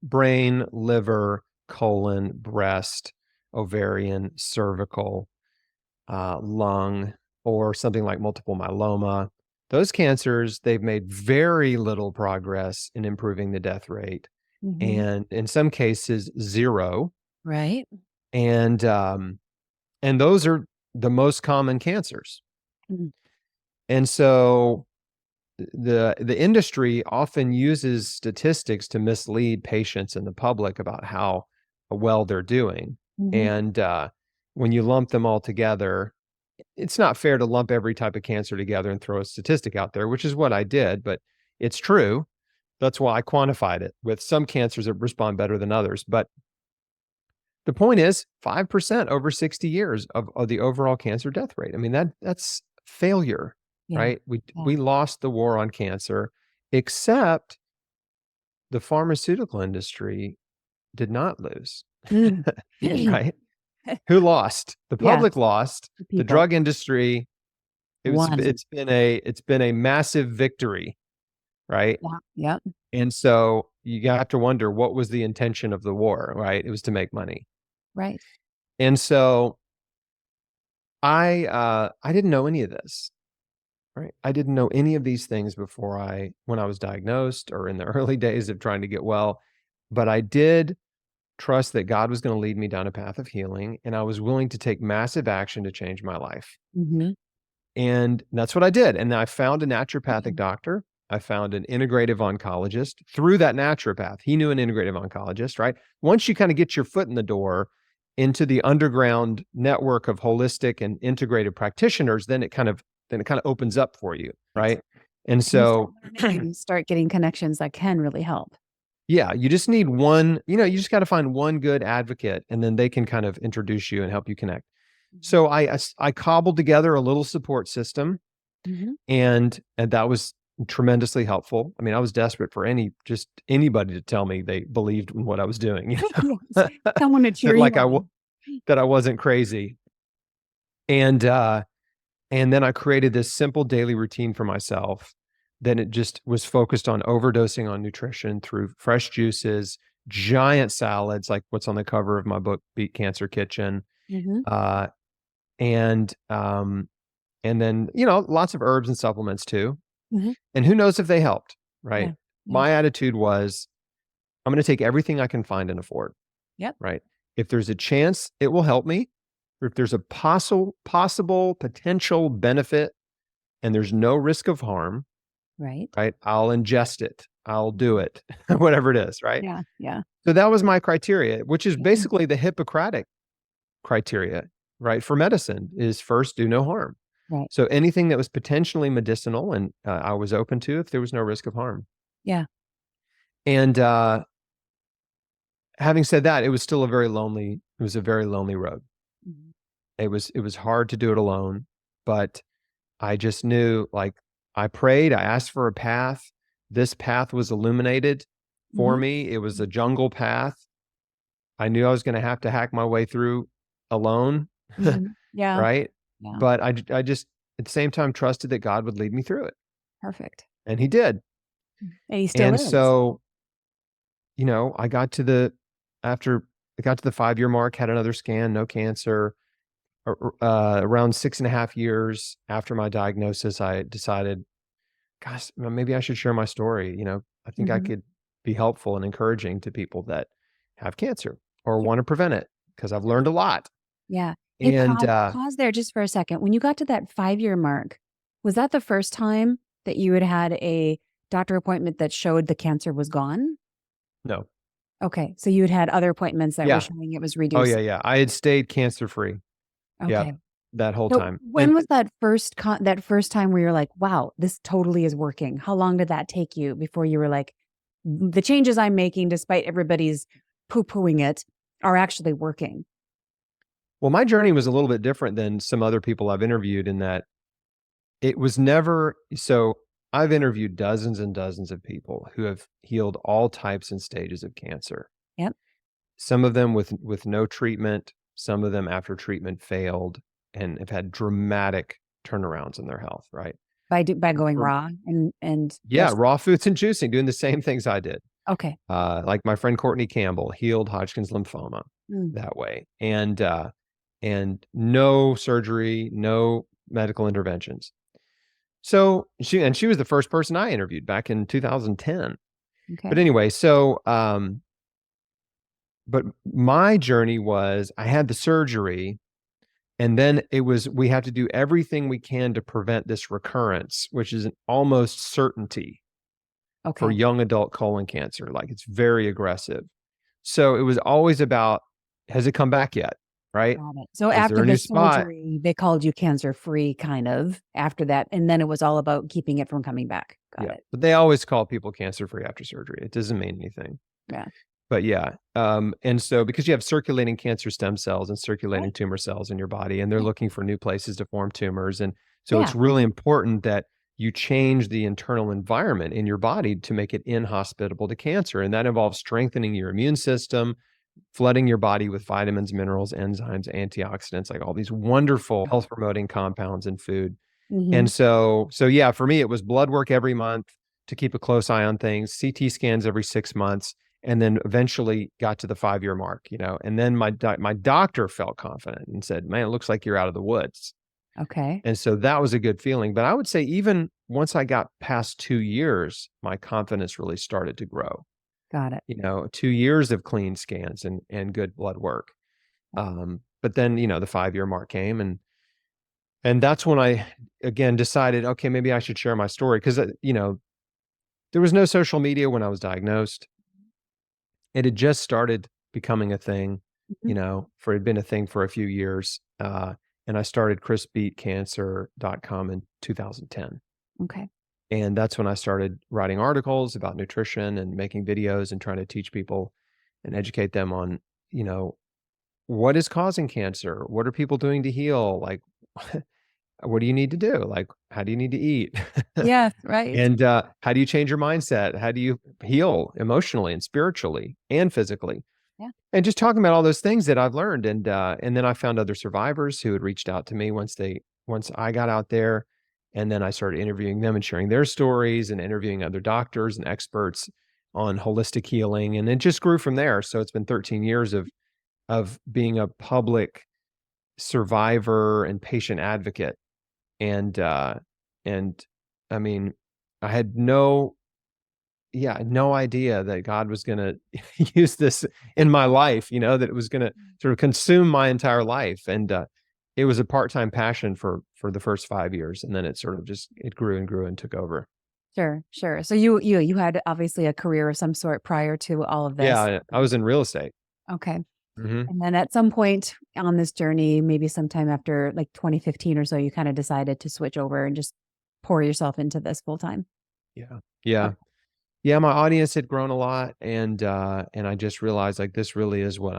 brain, liver, colon, breast, ovarian, cervical, lung, or something like multiple myeloma, those cancers, they've made very little progress in improving the death rate, Hmm. and in some cases, zero. Right. And those are the most common cancers. Mhm. And so the industry often uses statistics to mislead patients and the public about how well they're doing. Mhm. And when you lump them all together, it's not fair to lump every type of cancer together and throw a statistic out there, which is what I did, but it's true. That's why I quantified it with some cancers that respond better than others. But the point is 5% over 60 years of the overall cancer death rate. I mean, that's failure, Yeah. right? We Yeah. we lost the war on cancer, except the pharmaceutical industry did not lose, Mm. right? Who lost? The Yeah. public lost. The People. drug industry, One. it's been a massive victory, right? Yeah. Yep. And so you have to wonder, what was the intention of the war, right? It was to make money. Right. And so I didn't know any of this, right? I didn't know any of these things when I was diagnosed or in the early days of trying to get well, but I did trust that God was going to lead me down a path of healing, and I was willing to take massive action to change my life. Hmm. And that's what I did. And I found a naturopathic doctor. I found an integrative oncologist through that naturopath. He knew an integrative oncologist, right? Once you kind of get your foot in the door into the underground network of holistic and integrative practitioners, then it kind of opens up for you, right? Exactly. And And you start so learning and you start getting connections that can really help. yeah, you just need one, you just got to find one good advocate, and then they can kind of introduce you and help you connect. Mhm. So I cobbled together a little support system, Mhm. and that was tremendously helpful. I mean, I was desperate for just anybody to tell me they believed in what I was doing, Yes. Someone to cheer that you like on. that I wasn't crazy. And then I created this simple daily routine for myself. Then it just was focused on overdosing on nutrition through fresh juices, giant salads, like what's on the cover of my book, Beat Cancer Kitchen. Mhm. Uh, and then, lots of herbs and supplements too. Mhm. And who knows if they helped, right? Yeah. Yeah. My attitude was, I'm going to take everything I can find and afford, Yep. right? If there's a chance it will help me, or if there's a possible potential benefit and there's no risk of harm, Right. right? I'll ingest it. I'll do it, whatever it is, right? Yeah. Yeah. So that was my criteria, which is Yeah. basically the Hippocratic criteria, right? For medicine is first do no harm. Right. So anything that was potentially medicinal and I was open to if there was no risk of harm. Yeah. And having said that, it was still it was a very lonely road. Mhm. It was hard to do it alone, but I just knew, like, I prayed, I asked for a path. This path was illuminated for Mhm. me. It was a jungle path. I knew I was going to hack my way through alone, Mhm. Yeah. right? Yeah. But I just at the same time trusted that God would lead me through it, Perfect. and He did. And he still And is. so, I got to after I got to the 5-year mark, had another scan, no cancer. Around 6.5 years after my diagnosis, I decided, gosh, maybe I should share my story. I think I Mhm. could be helpful and encouraging to people that have cancer or Yeah. want to prevent it because I've learned a lot. Yeah. Hey, And pause there just for a second. When you got to that 5-year mark, was that the first time that you had a doctor appointment that showed the cancer was gone? no, Okay, so you had other appointments that were yeah. showing it was Oh, reduced. yeah, yeah. I had stayed cancer free. Yeah, Okay. that whole So time. when was that that first time where you're like, "Wow, this totally is working"? How long did that take you before you were like, "The changes I'm making, despite everybody's poo-pooing it, are actually working"? Well, my journey was a little bit different than some other people I've interviewed in that it was never so I've interviewed dozens and dozens of people who have healed all types and stages of cancer. Yep. Some of them with no treatment, some of them after treatment failed and have had dramatic turnarounds in their health, right? By going For raw and Yeah, just raw foods and juicing, doing the same things I did. okay. Like my friend Courtney Campbell healed Hodgkin's lymphoma Mm, that way, and no surgery, no medical interventions. So she was the first person I interviewed back in 2010. But okay. anyway, but my journey was I had the surgery, and then it was we have to do everything we can to prevent this recurrence, which is an almost certainty for Okay. young adult colon cancer. Like it's very aggressive. So it was always about, has it come back yet? Right? Got it. So Is after there a the new spot? surgery, they called you cancer-free kind of after that, and then it was all about keeping it from coming back. Got Yeah. it. But they always call people cancer free after surgery. It doesn't mean anything. Yeah. But yeah. And so because you have circulating cancer stem cells and Right. circulating tumor cells in your body, and they're Yeah. looking for new places to form tumors. And so Yeah. it's really important that you change the internal environment in your body to make it inhospitable to cancer. And that involves strengthening your immune system, flooding your body with vitamins, minerals, enzymes, antioxidants, like all these wonderful health promoting compounds in food. And Mhm. so yeah, for me, it was blood work every month to keep a close eye on things, CT scans every 6 months, and then eventually got to the 5-year mark, and then my doctor felt confident and said, man, it looks like you're out of the woods. Okay. And so that was a good feeling. But I would say even once I got past 2 years, my confidence really started to grow. Got it. 2 years of clean scans and good blood work. But then, the 5-year mark came, and that's when I again decided, okay, maybe I should share my story because, there was no social media when I was diagnosed. It had just started becoming a thing, Mhm. for it had been a thing for a few years. And I started chrisbeatcancer.com in 2010. Okay. And that's when I started writing articles about nutrition and making videos and trying to teach people and educate them on, you know, what is causing cancer? What are people doing to heal? Like, what do you need to do? Like, how do you need to eat? Yes, right. And how do you change your mindset? How do you heal emotionally and spiritually and physically? Yeah. And just talking about all those things that I've learned. And then I found other survivors who had reached out to me once I got out there. And then I started interviewing them and sharing their stories and interviewing other doctors and experts on holistic healing. And it just grew from there. So it's been 13 years of being a public survivor and patient advocate. And and I mean, I had no idea that God was gonna use this in my life, that it was gonna sort of consume my entire life. And it was a part-time passion for the first 5 years, and then it sort of just it grew and grew and took over. Sure, sure. So you had obviously a career of some sort prior to all of Yeah, this. I was in real estate. Okay. Mhm. And then at some point on this journey, maybe sometime after like 2015 or so, you kind of decided to switch over and just pour yourself into this full time. Yeah. Yeah. Yeah, my audience had grown a lot, and I just realized, like, this really is what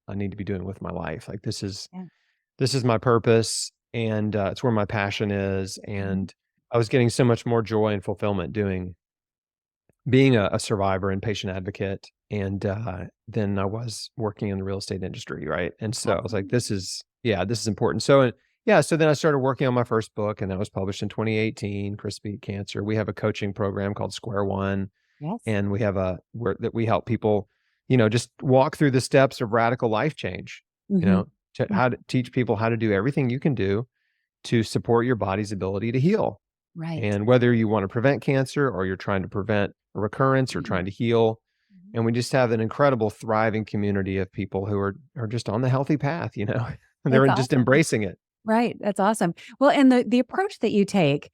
I need to be doing with my life. Like, Yeah. this is my purpose, and it's where my passion is. Mhm. And I was getting so much more joy and fulfillment doing being a survivor and patient advocate, and than I was working in the real estate industry, right? And so I was like, Absolutely. this is important. So yeah, so then I started working on my first book, and that was published in 2018, Crispy Cancer. We have a coaching program called Square One, Yes. and we have a where that we help people, just walk through the steps of radical life change, you Hmm. know, to how to teach people how to do everything you can do to support your body's ability to heal. Right. And whether you want to prevent cancer or you're trying to prevent a recurrence or Mhm. trying to heal. Mhm. And we just have an incredible thriving community of people who are just on the healthy path, and That's they're just awesome. embracing it. Right. That's awesome. Well, and the approach that you take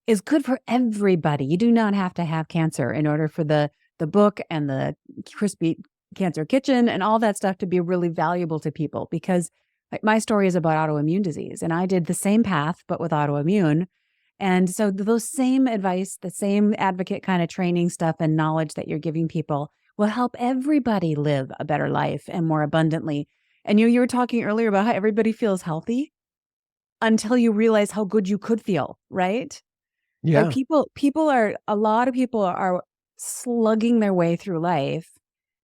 is good for everybody. You do not have to have cancer in order for the book and the crispy cancer kitchen and all that stuff to be really valuable to people because like my story is about autoimmune disease and I did the same path but with autoimmune. And so those same advice, the same advocate kind of training stuff and knowledge that you're giving people will help everybody live a better life and more abundantly. And you were talking earlier about how everybody feels healthy until you realize how good you could feel, right? Like Yeah. people are a lot of people are slugging their way through life,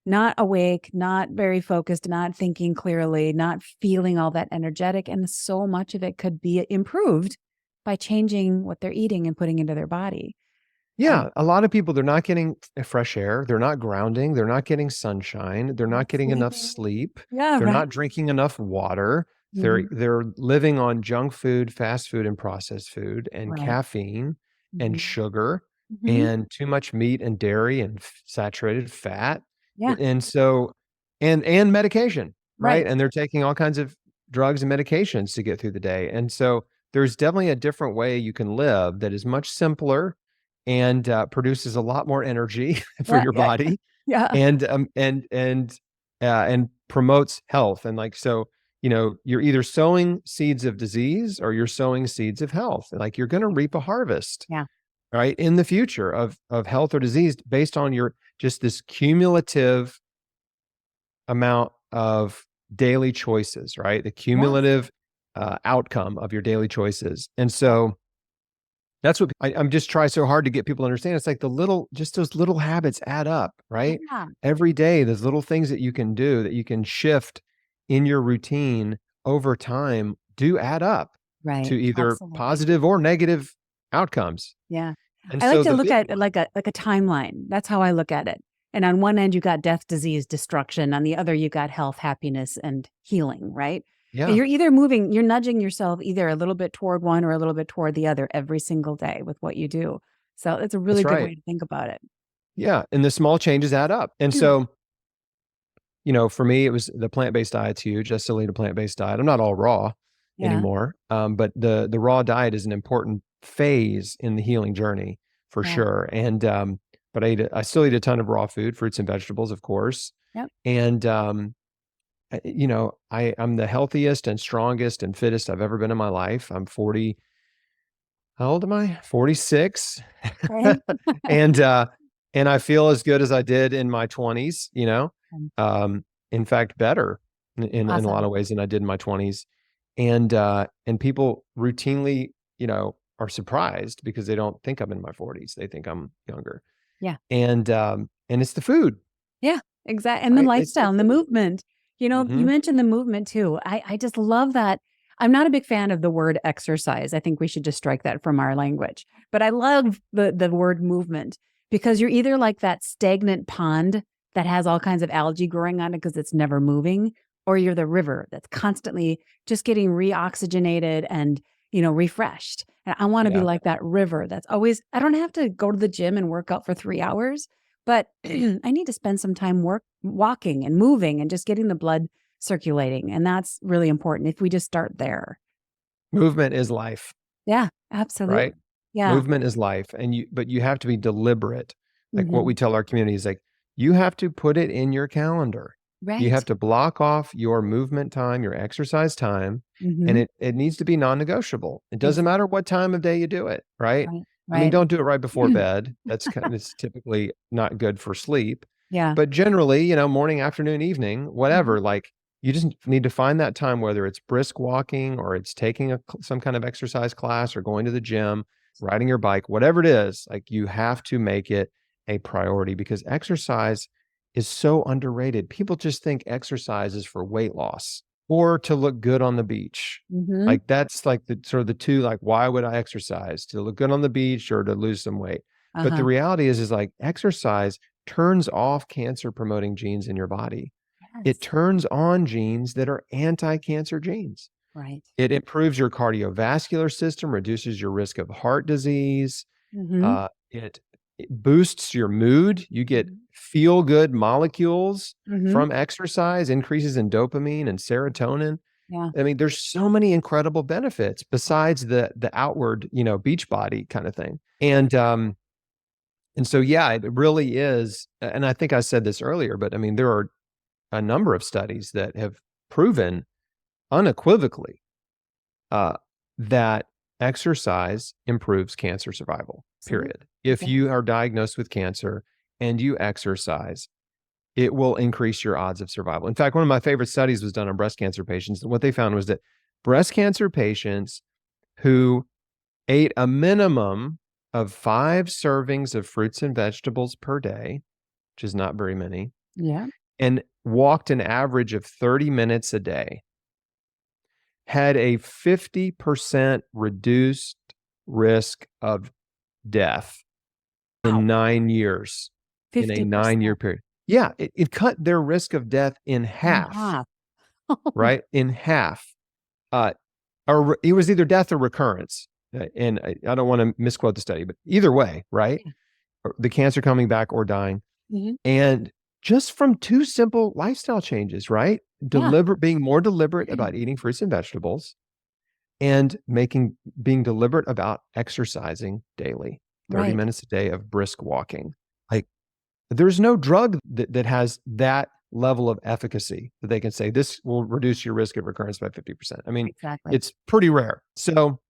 not awake, not very focused, not thinking clearly, not feeling all that energetic, and so much of it could be improved by changing what they're eating and putting into their body. Yeah, a lot of people, they're not getting fresh air, they're not grounding, they're not getting sunshine, they're not Not getting enough sleeping. sleep, Yeah, they're right. not drinking enough water, Mhm. they're living on junk food, fast food, and processed food, and Right. caffeine, and Mhm. sugar, Mhm. and too much meat and dairy and saturated fat, Yeah, and so and medication, right? right. And they're taking all kinds of drugs and medications to get through the day, and so there's definitely a different way you can live that is much simpler and produces a lot more energy for Yeah, your yeah, body, yeah. and promotes health. And like, so, you're either sowing seeds of disease or you're sowing seeds of health. Like, you're going to reap a harvest, Yeah. right, in the future of health or disease based on your just this cumulative amount of daily choices, right? The Yes. cumulative outcome of your daily choices. And Yep. so that's what I'm just trying so hard to get people to understand. It's like just those little habits add up, right? Yeah. Every day, there's little things that you can do that you can shift in your routine over time do add up to Right. either Absolutely. positive or negative outcomes. Yeah. And I like so to the look big at it one, like a timeline. That's how I look at it. And on one end, you got death, disease, destruction. On the other, you got health, happiness, and healing, right? And yeah, you're either moving, you're nudging yourself either a little bit toward one or a little bit toward the other every single day with what you do. So it's a really that's good right. way to think about it. Yeah, and the small changes add up. And so, for me, it was the plant-based diet's huge. I still eat a plant-based diet. I'm not all raw Yeah. anymore, but the raw diet is an important phase in the healing journey for Yeah. sure. And but I still eat a ton of raw food, fruits and vegetables, of course. Yep. And I'm the healthiest and strongest and fittest I've ever been in my life. I'm 40. How old am I? 46. Right. And, and I feel as good as I did in my 20s, Um, um, in fact, better in a lot Awesome. of ways than I did in my 20s. And people routinely are surprised because they don't think I'm in my 40s. They think I'm younger. Yeah. And it's the food, Yeah, exactly. And the right? It's the lifestyle and the food. movement. You Mhm. mentioned the movement too. I just love that. I'm not a big fan of the word exercise. I think we should just strike that from our language. But I love the word movement because you're either like that stagnant pond that has all kinds of algae growing on it because it's never moving, or you're the river that's constantly just getting reoxygenated and, refreshed. And I want to be Yeah. like that river that's always, I don't have to go to the gym and work out for 3 hours. But I need to spend some time walking and moving and just getting the blood circulating. And that's really important if we just start there. Movement is life, Yeah, right? absolutely. Yeah. Movement is life, but you have to be deliberate. Like what Mhm. we tell our community is like, you have to put it in your calendar. You have Right. to block off your movement time, your exercise time, and Mhm. it needs to be non-negotiable. It doesn't matter Exactly. what time of day you do it, right? Right. I mean, Right. don't do it right before bed. It's typically not good for sleep. Yeah. But generally, morning, afternoon, evening, Mhm. whatever, like you just need to find that time, whether it's brisk walking or it's taking some kind of exercise class or going to the gym, riding your bike, whatever it is, like you have to make it a priority because exercise is so underrated. People just think exercise is for weight loss or to look good on the beach. Mhm. Like that's like the sort of the two, like, why would I exercise? To look good on the beach or to lose some weight? But the Uh-huh. reality is like exercise turns off cancer promoting genes in your body. It Yes. turns on genes that are anti-cancer genes. Right. It improves your cardiovascular system, reduces your risk of heart disease. Mhm. It boosts your mood. You get Mhm. feel good molecules Mhm. from exercise, increases in dopamine and serotonin. Yeah. I mean, there's so many incredible benefits besides the outward, beach body kind of thing. And so, yeah, it really is. And I think I said this earlier, but I mean, there are a number of studies that have proven unequivocally uh, that exercise improves cancer survival, Absolutely. period. It If does. you are diagnosed with cancer and you exercise, it will increase your odds of survival. In fact, one of my favorite studies was done on breast cancer patients. What they found was that breast cancer patients who ate a minimum of 5 servings of fruits and vegetables per day, which is not very many, Yeah. and walked an average of 30 minutes a day, had a 50% reduced risk of death Wow. in 9 years, in a 9-year 50% period. Yeah, it cut their risk of death in in half, half. right? In half. Uh, it was either death or recurrence. And I don't want to misquote the study, but either way, right? Yeah. Or the cancer coming back or dying. Mhm. And just from 2 simple lifestyle changes, right? Yeah. Being more deliberate about eating fruits and vegetables and being deliberate about exercising daily, 30 Right. minutes a day of brisk walking. Like there's no drug that has that level of efficacy that they can say this will reduce your risk of recurrence by 50%. I mean, Exactly. it's pretty rare. So,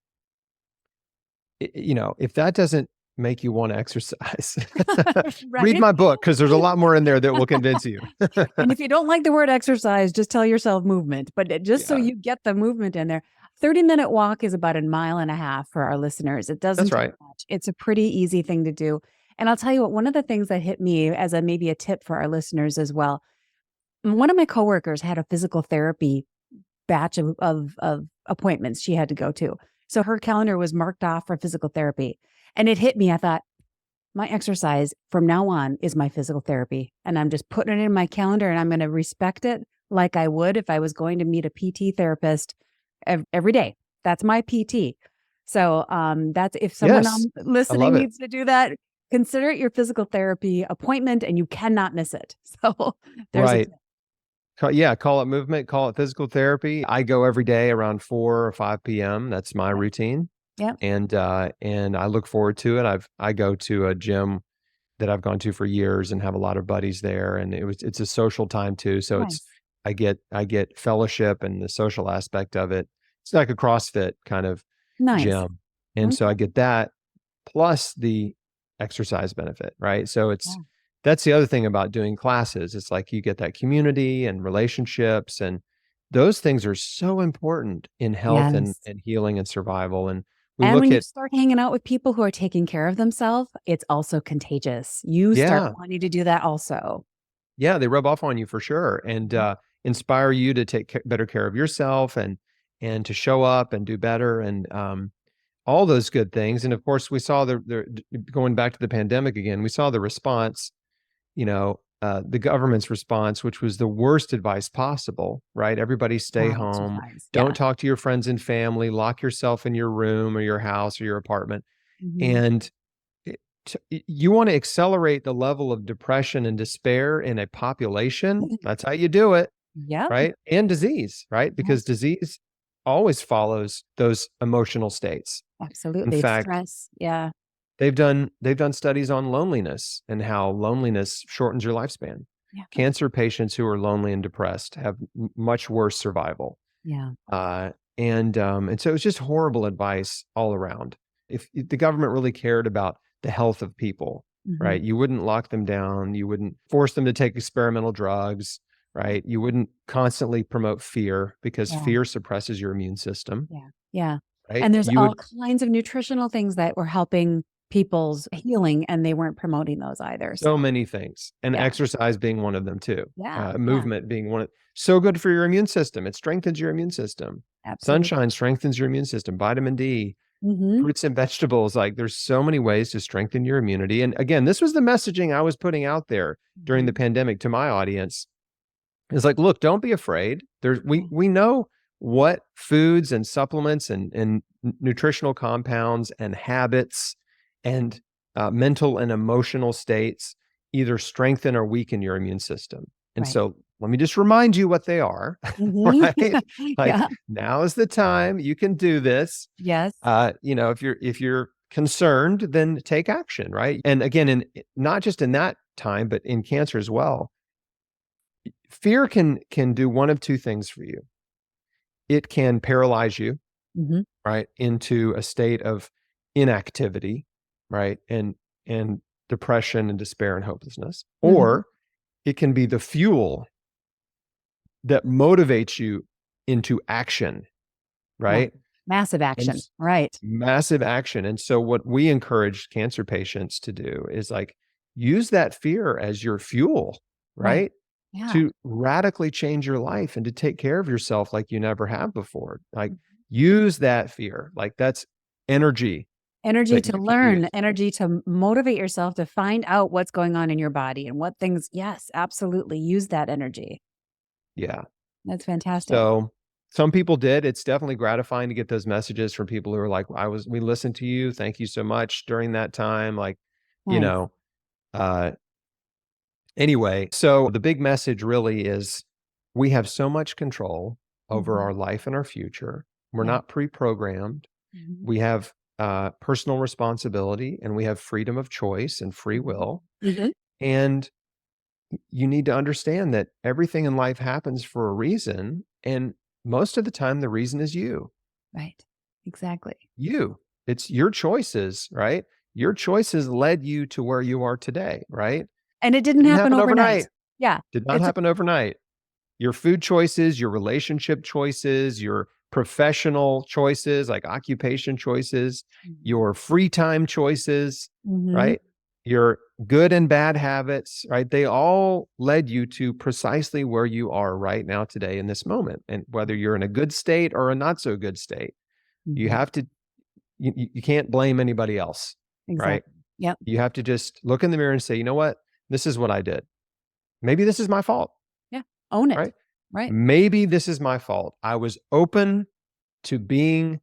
if that doesn't make you want to exercise, read Right? my book because there's a lot more in there that will convince you. And if you don't like the word exercise, just tell yourself movement, but just so Yeah, you get the movement in there. 30-minute walk is about a mile and a half for our listeners. It doesn't that's take right. much. It's a pretty easy thing to do. And I'll tell you what, one of the things that hit me as a maybe a tip for our listeners as well. One of my coworkers had a physical therapy batch of appointments she had to go to. So her calendar was marked off for physical therapy. And it hit me. I thought, my exercise from now on is my physical therapy. And I'm just putting it in my calendar and I'm going to respect it like I would if I was going to meet a PT therapist every day. That's my PT. So that's if someone Yes, I love listening it. needs to do that, consider it your physical therapy appointment and you cannot miss it. So there's a Right. Yeah, call it movement, call it physical therapy. I go every day around 4 or 5 p.m. That's my yeah. routine. Yeah. And I look forward to it. I go to a gym that I've gone to for years and have a lot of buddies there. And it's a social time too. So Nice. I get fellowship and the social aspect of it. It's like a CrossFit kind of Nice. gym. And so I Okay. get that plus the exercise benefit, right? So Yeah. that's the other thing about doing classes. It's like you get that community and relationships, and those things are so important in health and, Yes. and healing and survival. And We And look when you at, start hanging out with people who are taking care of themselves, it's also contagious. You start yeah, wanting to do that also. yeah, they rub off on you for sure, and Mhm. inspire you to take better care of yourself, and to show up and do better, and all those good things. And of course, we saw going back to the pandemic again, we saw the response, the government's response, which was the worst advice possible, right? Everybody stay Terrible home. advice. Don't Yeah. talk to your friends and family. Lock yourself in your room or your house or your apartment. Mhm. And you want to accelerate the level of depression and despair in a population. That's how you do it, Yep. right? And disease, right? Right. Because disease always follows those emotional states. In Absolutely. fact, Stress. Yeah. they've done studies on loneliness and how loneliness shortens your lifespan. Yeah. Cancer patients who are lonely and depressed have much worse survival. Yeah. And so it's just horrible advice all around. If the government really cared about the health of people, Mhm. right, you wouldn't lock them down. You wouldn't force them to take experimental drugs, right? You wouldn't constantly promote fear because Yeah. fear suppresses your immune system, Yeah. Yeah. right? And there's You all would kinds of nutritional things that were helping people's healing, and they weren't promoting those either. So So, many things, and yeah. exercise being one of them too. Yeah. Yeah. Movement being one of so good for your immune system. It strengthens your immune system. Absolutely. Sunshine strengthens your immune system. Vitamin D, Mhm. fruits and vegetables, like there's so many ways to strengthen your immunity. And again, this was the messaging I was putting out there during the Mhm. pandemic to my audience. It's like, look, don't be afraid. There's Yeah. we know what foods and supplements and nutritional compounds and habits and mental and emotional states either strengthen or weaken your immune system. And Right. so let me just remind you what they are, Mhm. right? Like Yeah. now is the time you can do this. Yes. If you're concerned, then take action, right? And again, in not just in that time, but in cancer as well, fear can do one of two things for you. It can paralyze you, Mhm. right, into a state of inactivity, right, and depression and despair and hopelessness, Mhm. or it can be the fuel that motivates you into action, Yeah. right? Massive And action. Right. massive action. And so what we encourage cancer patients to do is like use that fear as your fuel, Right. right? Yeah. To radically change your life and to take care of yourself like you never have before. Like Mhm. use that fear. Like that's energy Energy that to you can learn, use. energy to motivate yourself to find out what's going on in your body and what things. Yes, absolutely. Use that energy. Yeah. That's fantastic. So some people did. It's definitely gratifying to get those messages from people who are like, we listened to you. Thank you so much during that time. Like, you Nice. know, uh, anyway, so the big message really is we have so much control over Mhm. our life and our future. We're Yeah. not pre-programmed. Mhm. We have personal responsibility and we have freedom of choice and free Mhm. will. Mhm. And you need to understand that everything in life happens for a reason. And most of the time, the reason is you. Right. Exactly. You. It's your choices, right? Your choices led you to where you are today, right? And it didn't Didn't happen happen overnight. overnight. Yeah. Did not It's happen overnight. Your food choices, your relationship choices, your professional choices, like occupation choices, Mhm. your free time choices, Mhm. right? Your good and bad habits, right? They all led you to precisely where you are right now today in this moment. And whether you're in a good state or a not so good state, you Mhm. have to, you can't blame anybody else, right? Exactly. Yep. You have to just look in the mirror and say, you know what? This is what I did. Maybe this is my fault, Yeah. Own it. right? Right. Maybe this is my fault. I was open to being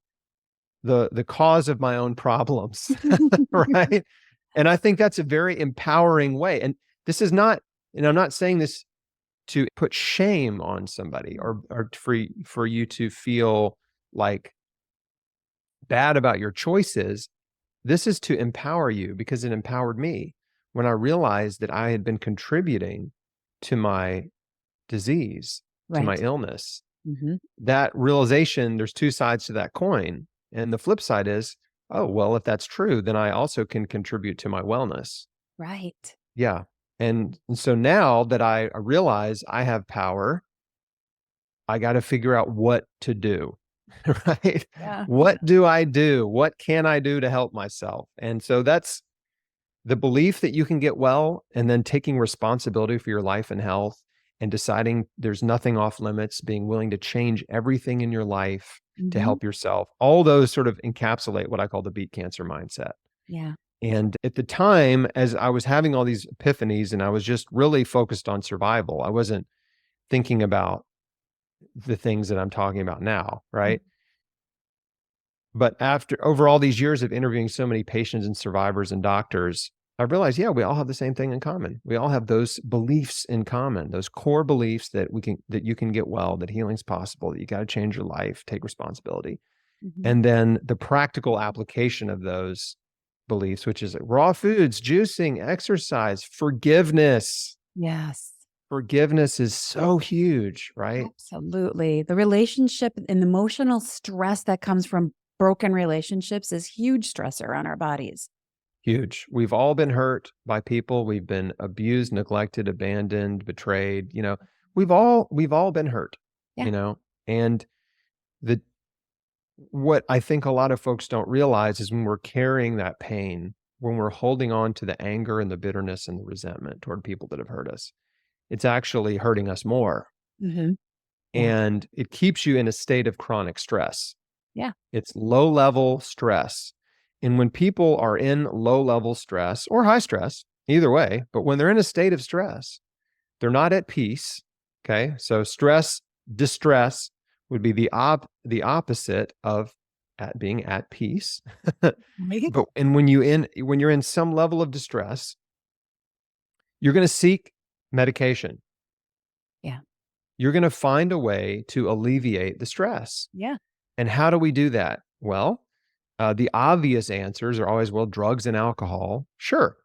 the cause of my own problems, right? And I think that's a very empowering way. And this is not, and I'm not saying this to put shame on somebody or for you to feel like bad about your choices. This is to empower you because it empowered me when I realized that I had been contributing to my disease, to my Right. illness. Mhm. That realization, there's two sides to that coin. And the flip side is, oh, well, if that's true, then I also can contribute to my wellness. Right. Yeah. And so now that I realize I have power, I got to figure out what to do. right? Yeah. What do I do? What can I do to help myself? And so that's the belief that you can get well, and then taking responsibility for your life and health and deciding there's nothing off limits, being willing to change everything in your life to Hmm. help yourself. All those sort of encapsulate what I call the beat cancer mindset. Yeah. And at the time, as I was having all these epiphanies and I was just really focused on survival, I wasn't thinking about the things that I'm talking about now, right? But after over all these years of interviewing so many patients and survivors and doctors, I realized, yeah, we all have the same thing in common. We all have those beliefs in common, those core beliefs that that you can get well, that healing's possible, that you got to change your life, take responsibility. Hmm. And then the practical application of those beliefs, which is like raw foods, juicing, exercise, forgiveness. Yes. Forgiveness is so huge, right? Absolutely. The relationship and emotional stress that comes from broken relationships is huge stressor on our bodies. Huge. We've all been hurt by people. We've been abused, neglected, abandoned, betrayed. We've all been hurt, Yeah. and the what I think a lot of folks don't realize is when we're carrying that pain, when we're holding on to the anger and the bitterness and the resentment toward people that have hurt us, it's actually hurting us more. Hmm. Yeah. And it keeps you in a state of chronic stress. Yeah. It's low level stress. And when people are in low level stress or high stress, either way, but when they're in a state of stress, they're not at peace. Okay. So distress would be the opposite of being at peace. Right. But when you're in some level of distress, you're going to seek medication. Yeah. You're going to find a way to alleviate the stress. Yeah. And how do we do that? Well, the obvious answers are always, well, drugs and alcohol. Sure.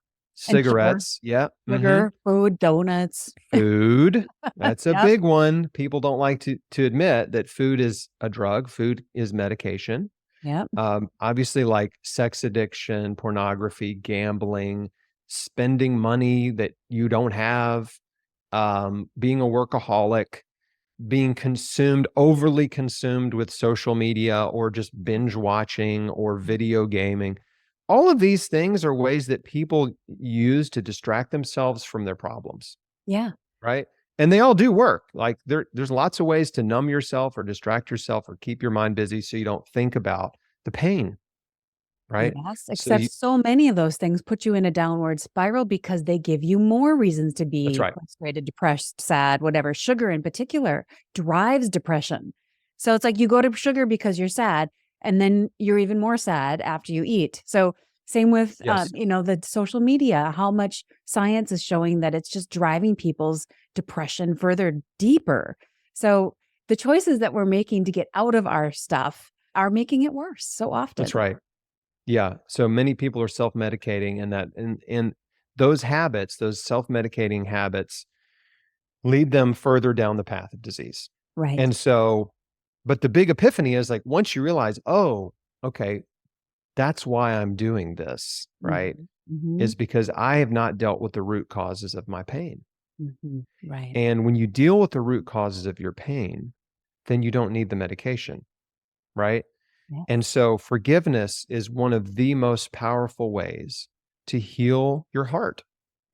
And sugar, Cigarettes. Yeah. sugar, food, donuts. Food. That's a Yep. big one. People don't like to admit that food is a drug. Food is medication. Yep. Obviously, like sex addiction, pornography, gambling, spending money that you don't have, being a workaholic, being overly consumed with social media or just binge watching or video gaming. All of these things are ways that people use to distract themselves from their problems, Yeah. right? And they all do work. Like there's lots of ways to numb yourself or distract yourself or keep your mind busy so you don't think about the pain, right? Yes, So except so many of those things put you in a downward spiral because they give you more reasons to that's be right. frustrated, depressed, sad, whatever. Sugar in particular drives depression. So it's like you go to sugar because you're sad, and then you're even more sad after you eat. So same with Yes, the social media, how much science is showing that it's just driving people's depression further deeper. So the choices that we're making to get out of our stuff are making it worse so that's often. right. Yeah. So many people are self-medicating and those habits, those self-medicating habits lead them further down the path of disease. Right. And so, but the big epiphany is like once you realize, oh, okay, that's why I'm doing this, right? Mhm. Mhm. Is because I have not dealt with the root causes of my pain. Mhm. Right. And when you deal with the root causes of your pain, then you don't need the medication, right? And Yes. so forgiveness is one of the most powerful ways to heal your heart.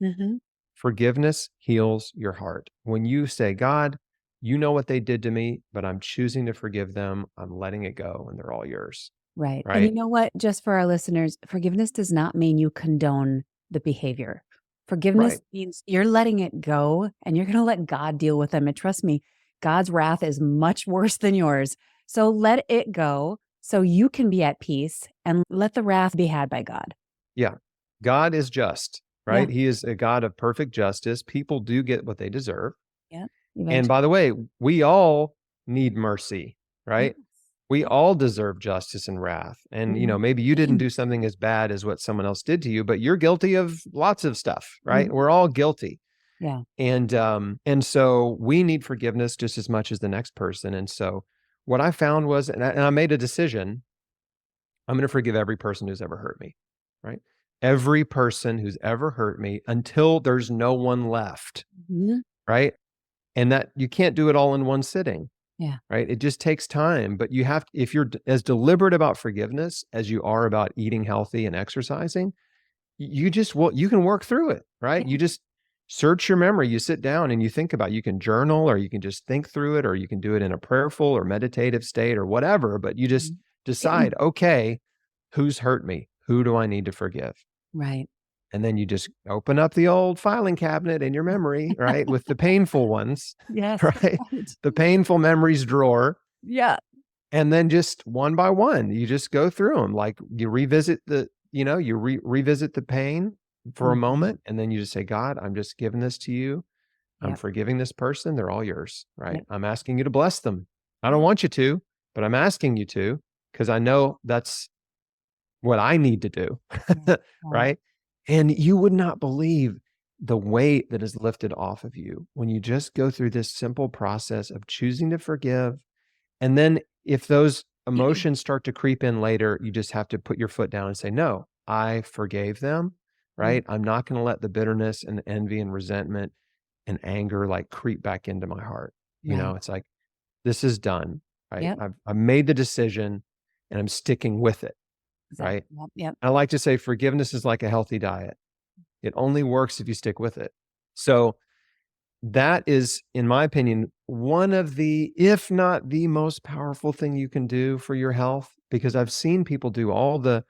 Mhm. Forgiveness heals your heart. When you say, God, you know what they did to me, but I'm choosing to forgive them. I'm letting it go and they're all yours. Right. And you Right? know what? Just for our listeners, forgiveness does not mean you condone the behavior. Forgiveness Right. means you're letting it go and you're going to let God deal with them. And trust me, God's wrath is much worse than yours. So let it go so you can be at peace and let the wrath be had by God. Yeah. God is just, Yeah. right? He is a God of perfect justice. People do get what they deserve. Yeah. And Eventually. by the way, we all need mercy, Yes. right? We Yeah. all deserve justice and wrath. And, Mhm. maybe you didn't Same. do something as bad as what someone else did to you, but you're guilty of lots of stuff, right? Mhm. We're all guilty. Yeah. And so we need forgiveness just as much as the next person. And so what I found was, and I made a decision, I'm going to forgive every person who's ever hurt me, right? Every person who's ever hurt me until there's no one left, Mhm. right? And that you can't do it all in one sitting. Yeah. right? It just takes time, but you have, if you're as deliberate about forgiveness as you are about eating healthy and exercising, you just will, you can work through it, right? Yeah. You just search your memory, you sit down and you think about, you can journal, or you can just think through it, or you can do it in a prayerful or meditative state or whatever, but you just Mhm. decide, okay, who's hurt me? Who do I need to forgive? Right. And then you just open up the old filing cabinet in your memory, right? With the painful ones, Yes. right? Right. The painful memories drawer. Yeah. And then just one by one, you just go through them. Like you revisit the, you revisit the pain for a Mhm. moment. And then you just say, God, I'm just giving this to you. I'm Yep. forgiving this person. They're all yours, right? Yep. I'm asking you to bless them. I don't Yeah. want you to, but I'm asking you to, because I know that's what I need to do. Right. Right. Right. And you would not believe the weight that is lifted off of you when you just go through this simple process of choosing to forgive. And then if those emotions start to creep in later, you just have to put your foot down and say, no, I forgave them. Yeah. Right. I'm not going to let the bitterness and envy and resentment and anger like creep back into my heart. Right. It's like, this is done. Right. Yep. I've made the decision and I'm sticking with it. Exactly. Right. Yep. Yep. I like to say forgiveness is like a healthy diet. It only works if you stick with it. So that is, in my opinion, one of the, if not the most powerful thing you can do for your health, because I've seen people do all the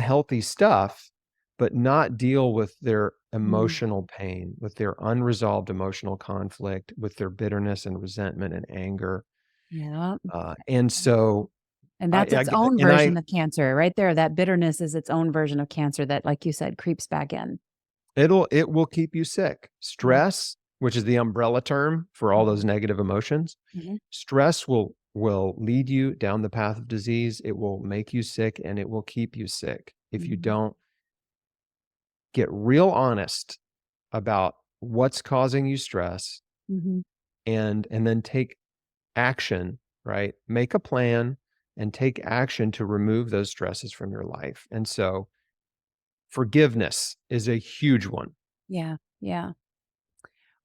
healthy stuff, but not deal with their Mm. emotional pain, with their unresolved emotional conflict, with their bitterness and resentment and anger. Yep. And so And I, that's its I, own and version I, of cancer right there. That bitterness is its own version of cancer that, like you said, creeps back in. it will keep you sick. Yeah. Stress, which is the umbrella term for all those Mhm. negative emotions, Mhm. stress will lead you down the path of disease. It will make you sick and it will keep you sick if you Mhm. don't get real honest about what's causing you stress, Mhm. and then take action, right? Make a plan and take action to remove those stresses from your life. And so forgiveness is a huge one. Yeah. Yeah.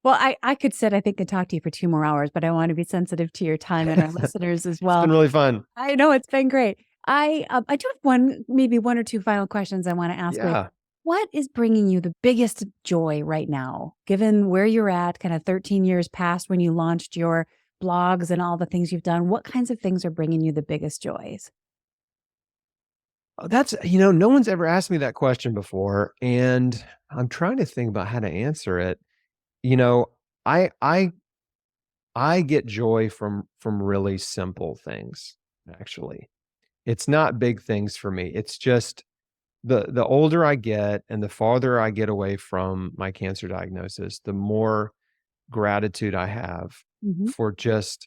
Well, I could sit, I think, and talk to you for 2 more hours, but I want to be sensitive to your time and our listeners as It's well. been really fun. I know it's been great. I do have one, maybe 1 or 2 final questions I want to ask with. Yeah. What is bringing you the biggest joy right now, given where you're at, kind of 13 years past when you launched your blogs and all the things you've done? What kinds of things are bringing you the biggest joys? Oh, that's, no one's ever asked me that question before, and I'm trying to think about how to answer it. You know, I I I get joy from really simple things, actually. It's not big things for me. It's just the older I get and the farther I get away from my cancer diagnosis, the more gratitude I have Mhm. for just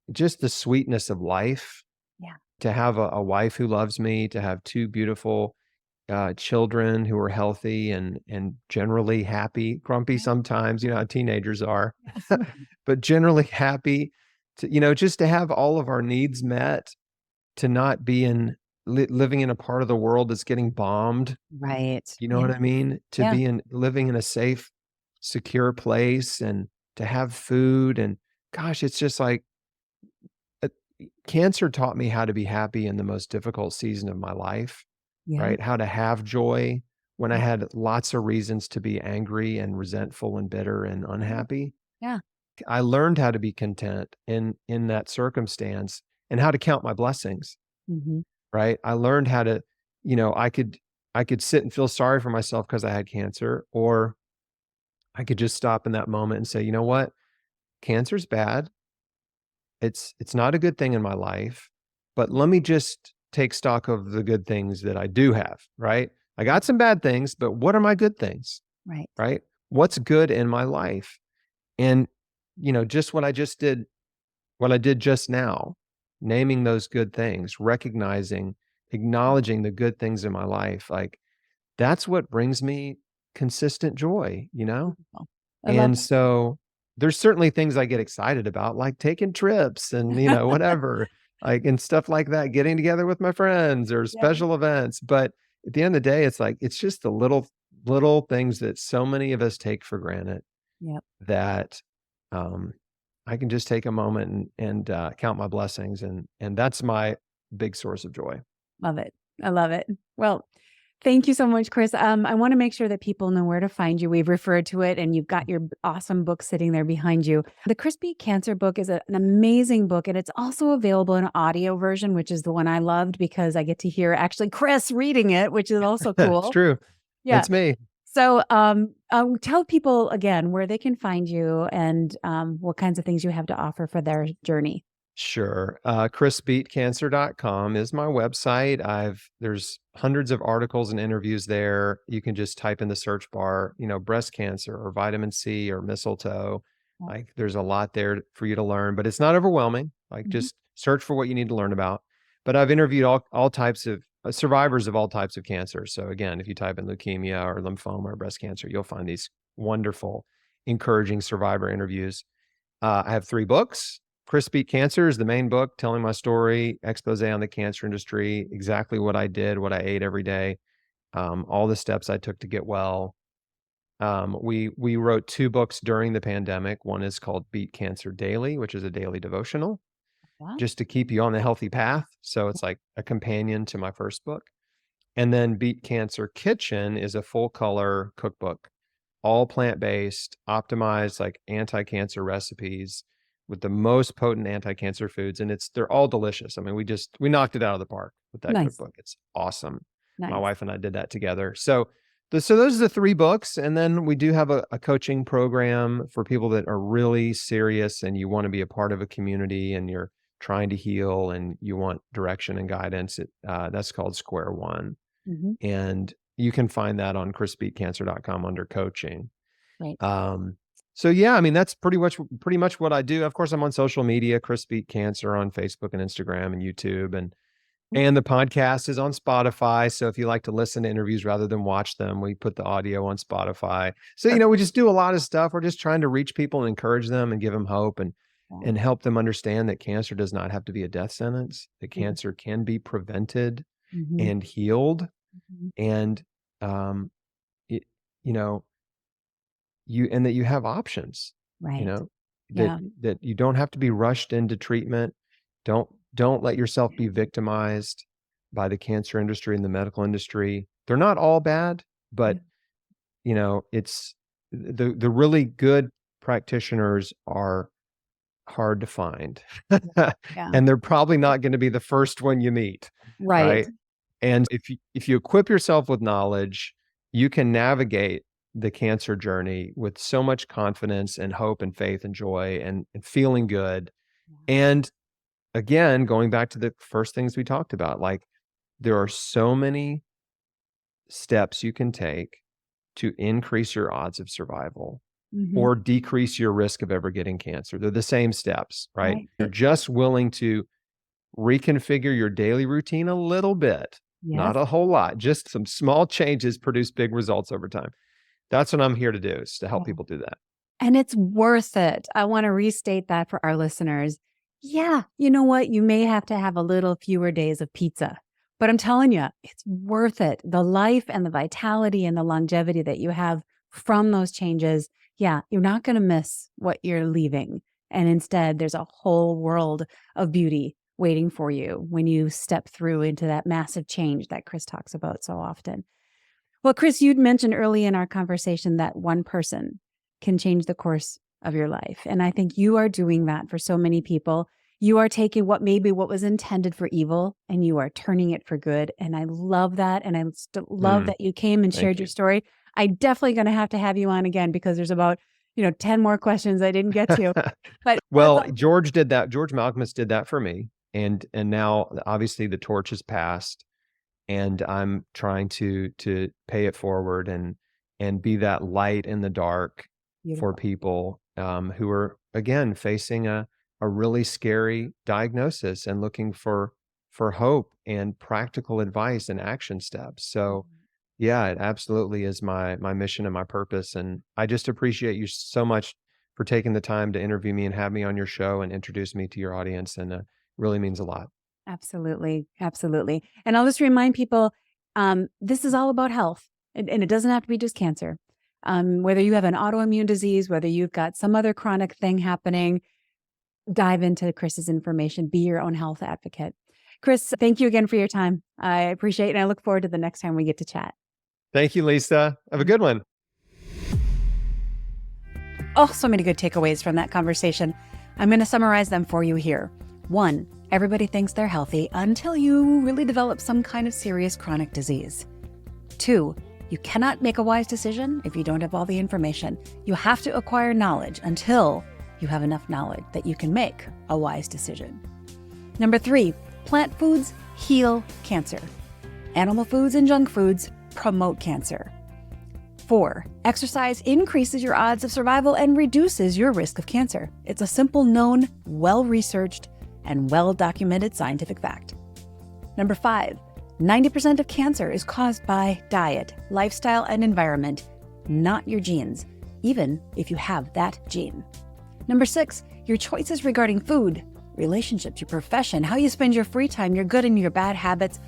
the sweetness of life, Yeah. to have a wife who loves me, to have two beautiful children who are healthy and generally happy, grumpy Yeah. sometimes, how teenagers are, Yeah. but generally happy, to, just to have all of our needs met, to not be living in a part of the world that's getting bombed. Right. You know Yeah. what I mean? To Yeah. be living in a safe, secure place, and to have food. And gosh, it's just like, uh, cancer taught me how to be happy in the most difficult season of my life, Yeah. right? How to have joy when I Yeah. had lots of reasons to be angry and resentful and bitter and Yeah. unhappy. Yeah. I learned how to be content in that circumstance, and how to count my blessings, Mhm. right? I learned how to, I could sit and feel sorry for myself because I had cancer, or I could just stop in that moment and say, you know what? Cancer's bad. It's not a good thing in my life, but let me just take stock of the good things that I do have, right? I got some bad things, but what are my good things, Right. right? What's good in my life? And just what I did just now, naming those good things, recognizing, acknowledging the good things in my life, like that's what brings me consistent joy, you know? Beautiful. I love And so there's certainly things I get excited about, like taking trips and, that. whatever, like, and stuff like that, getting together with my friends or Yeah. special events. But at the end of the day, it's like, it's just the little things that so many of us take for granted Yep. that, um, I can just take a moment and count my blessings, and that's my big source of joy. Love it. I love it. Well, thank you so much, Chris. I want to make sure that people know where to find you. We've referred to it, and you've got your awesome book sitting there behind you. The Chris Beat Cancer book is an amazing book, and it's also available in an audio version, which is the one I loved because I get to hear actually Chris reading it, which is also It's cool. true. Yeah. It's me. So tell people again where they can find you and what kinds of things you have to offer for their journey. Sure. chrisbeatcancer.com is my website. There's hundreds of articles and interviews there. You can just type in the search bar, breast cancer or vitamin C or mistletoe. Yeah. Like there's a lot there for you to learn, but it's not overwhelming. Like Mhm. just search for what you need to learn about. But I've interviewed all types of survivors of all types of cancer. So again, if you type in leukemia or lymphoma or breast cancer, you'll find these wonderful, encouraging survivor interviews. I have 3 books. Chris Beat Cancer is the main book, telling my story, expose on the cancer industry, exactly what I did, what I ate every day, all the steps I took to get well. We wrote 2 books during the pandemic. One is called Beat Cancer Daily, which is a daily devotional, Wow. just to keep you on the healthy path. So it's like a companion to my first book. And then Beat Cancer Kitchen is a full color cookbook, all plant-based, optimized, like anti-cancer recipes with the most potent anti-cancer foods. And they're all delicious. I mean, we knocked it out of the park with that Nice. cookbook. It's awesome. My Nice. wife and I did that together. So those are the 3 books. And then we do have a coaching program for people that are really serious and you want to be a part of a community and you're trying to heal and you want direction and guidance. That's called Square One. Mm-hmm. And you can find that on chrisbeatcancer.com under coaching. Right. So yeah, I mean, that's pretty much what I do. Of course, I'm on social media, Chris Beat Cancer on Facebook and Instagram and YouTube, and the podcast is on Spotify. So if you like to listen to interviews rather than watch them, we put the audio on Spotify. So, we just do a lot of stuff. We're just trying to reach people and encourage them and give them hope and help them understand that cancer does not have to be a death sentence. That cancer can be prevented Mm-hmm. and healed. Mm-hmm. And it, that you have options, Right. that Yeah. that you don't have to be rushed into treatment. Don't let yourself be victimized by the cancer industry and the medical industry. They're not all bad, but it's the really good practitioners are hard to find. Yeah. And they're probably not going to be the first one you meet, Right. right? And if you equip yourself with knowledge, you can navigate the cancer journey with so much confidence and hope and faith and joy and feeling good. And again, going back to the first things we talked about, like there are so many steps you can take to increase your odds of survival Mm-hmm. or decrease your risk of ever getting cancer. They're the same steps, right? Right. You're just willing to reconfigure your daily routine a little bit, not Yes. a whole lot, just some small changes produce big results over time. That's what I'm here to do, is to help Yeah. people do that. And it's worth it. I want to restate that for our listeners. Yeah, you know what? You may have to have a little fewer days of pizza, but I'm telling you, it's worth it. The life and the vitality and the longevity that you have from those changes. Yeah, you're not going to miss what you're leaving. And instead, there's a whole world of beauty waiting for you when you step through into that massive change that Chris talks about so often. Well, Chris, you'd mentioned early in our conversation that one person can change the course of your life. And I think you are doing that for so many people. You are taking what was intended for evil and you are turning it for good. And I love that. And I love that you came and shared your story. I'm definitely going to have you on again because there's about, 10 more questions I didn't get to. But well, George did that. George Malcolmus did that for me. And now obviously the torch has passed and I'm trying to pay it forward and be that light in the dark for people who are again facing a really scary diagnosis and looking for hope and practical advice and action steps. So yeah, it absolutely is my mission and my purpose. And I just appreciate you so much for taking the time to interview me and have me on your show and introduce me to your audience. And it really means a lot. Absolutely. Absolutely. And I'll just remind people, this is all about health and it doesn't have to be just cancer. Whether you have an autoimmune disease, whether you've got some other chronic thing happening, dive into Chris's information. Be your own health advocate. Chris, thank you again for your time. I appreciate it, and I look forward to the next time we get to chat. Thank you, Lisa. Have a good one. Oh, so many good takeaways from that conversation. I'm going to summarize them for you here. 1, everybody thinks they're healthy until you really develop some kind of serious chronic disease. 2, you cannot make a wise decision if you don't have all the information. You have to acquire knowledge until you have enough knowledge that you can make a wise decision. Number 3, plant foods heal cancer. Animal foods and junk foods promote cancer. 4, exercise increases your odds of survival and reduces your risk of cancer. It's a simple, known, well-researched, and well-documented scientific fact. Number 5, 90% of cancer is caused by diet, lifestyle, and environment, not your genes, even if you have that gene. Number 6, your choices regarding food, relationships, your profession, how you spend your free time, your good and your bad habits,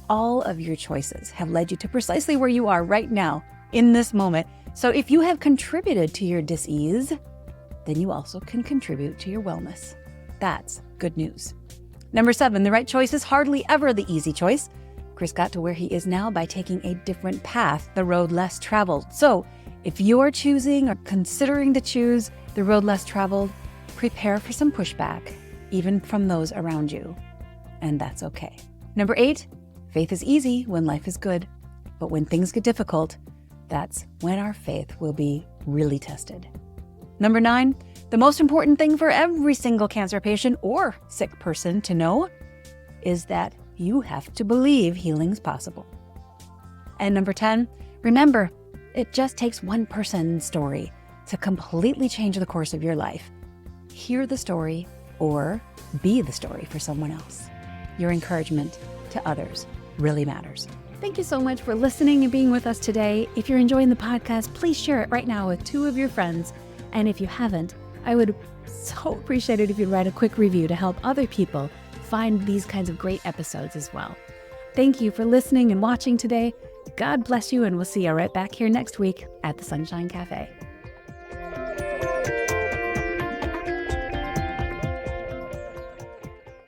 all of your choices have led you to precisely where you are right now in this moment. So if you have contributed to your dis-ease, then you also can contribute to your wellness. That's good news. Number 7, the right choice is hardly ever the easy choice. Chris got to where he is now by taking a different path, the road less traveled. So if you're choosing or considering to choose the road less traveled, prepare for some pushback, even from those around you. And that's okay. Number 8, faith is easy when life is good. But when things get difficult, that's when our faith will be really tested. Number 9, the most important thing for every single cancer patient or sick person to know is that you have to believe healing's possible. And number 10, remember, it just takes one person's story to completely change the course of your life. Hear the story or be the story for someone else. Your encouragement to others really matters. Thank you so much for listening and being with us today. If you're enjoying the podcast, please share it right now with 2 of your friends. And if you haven't, I would so appreciate it if you'd write a quick review to help other people find these kinds of great episodes as well. Thank you for listening and watching today. God bless you, and we'll see you right back here next week at the Sunshine Cafe.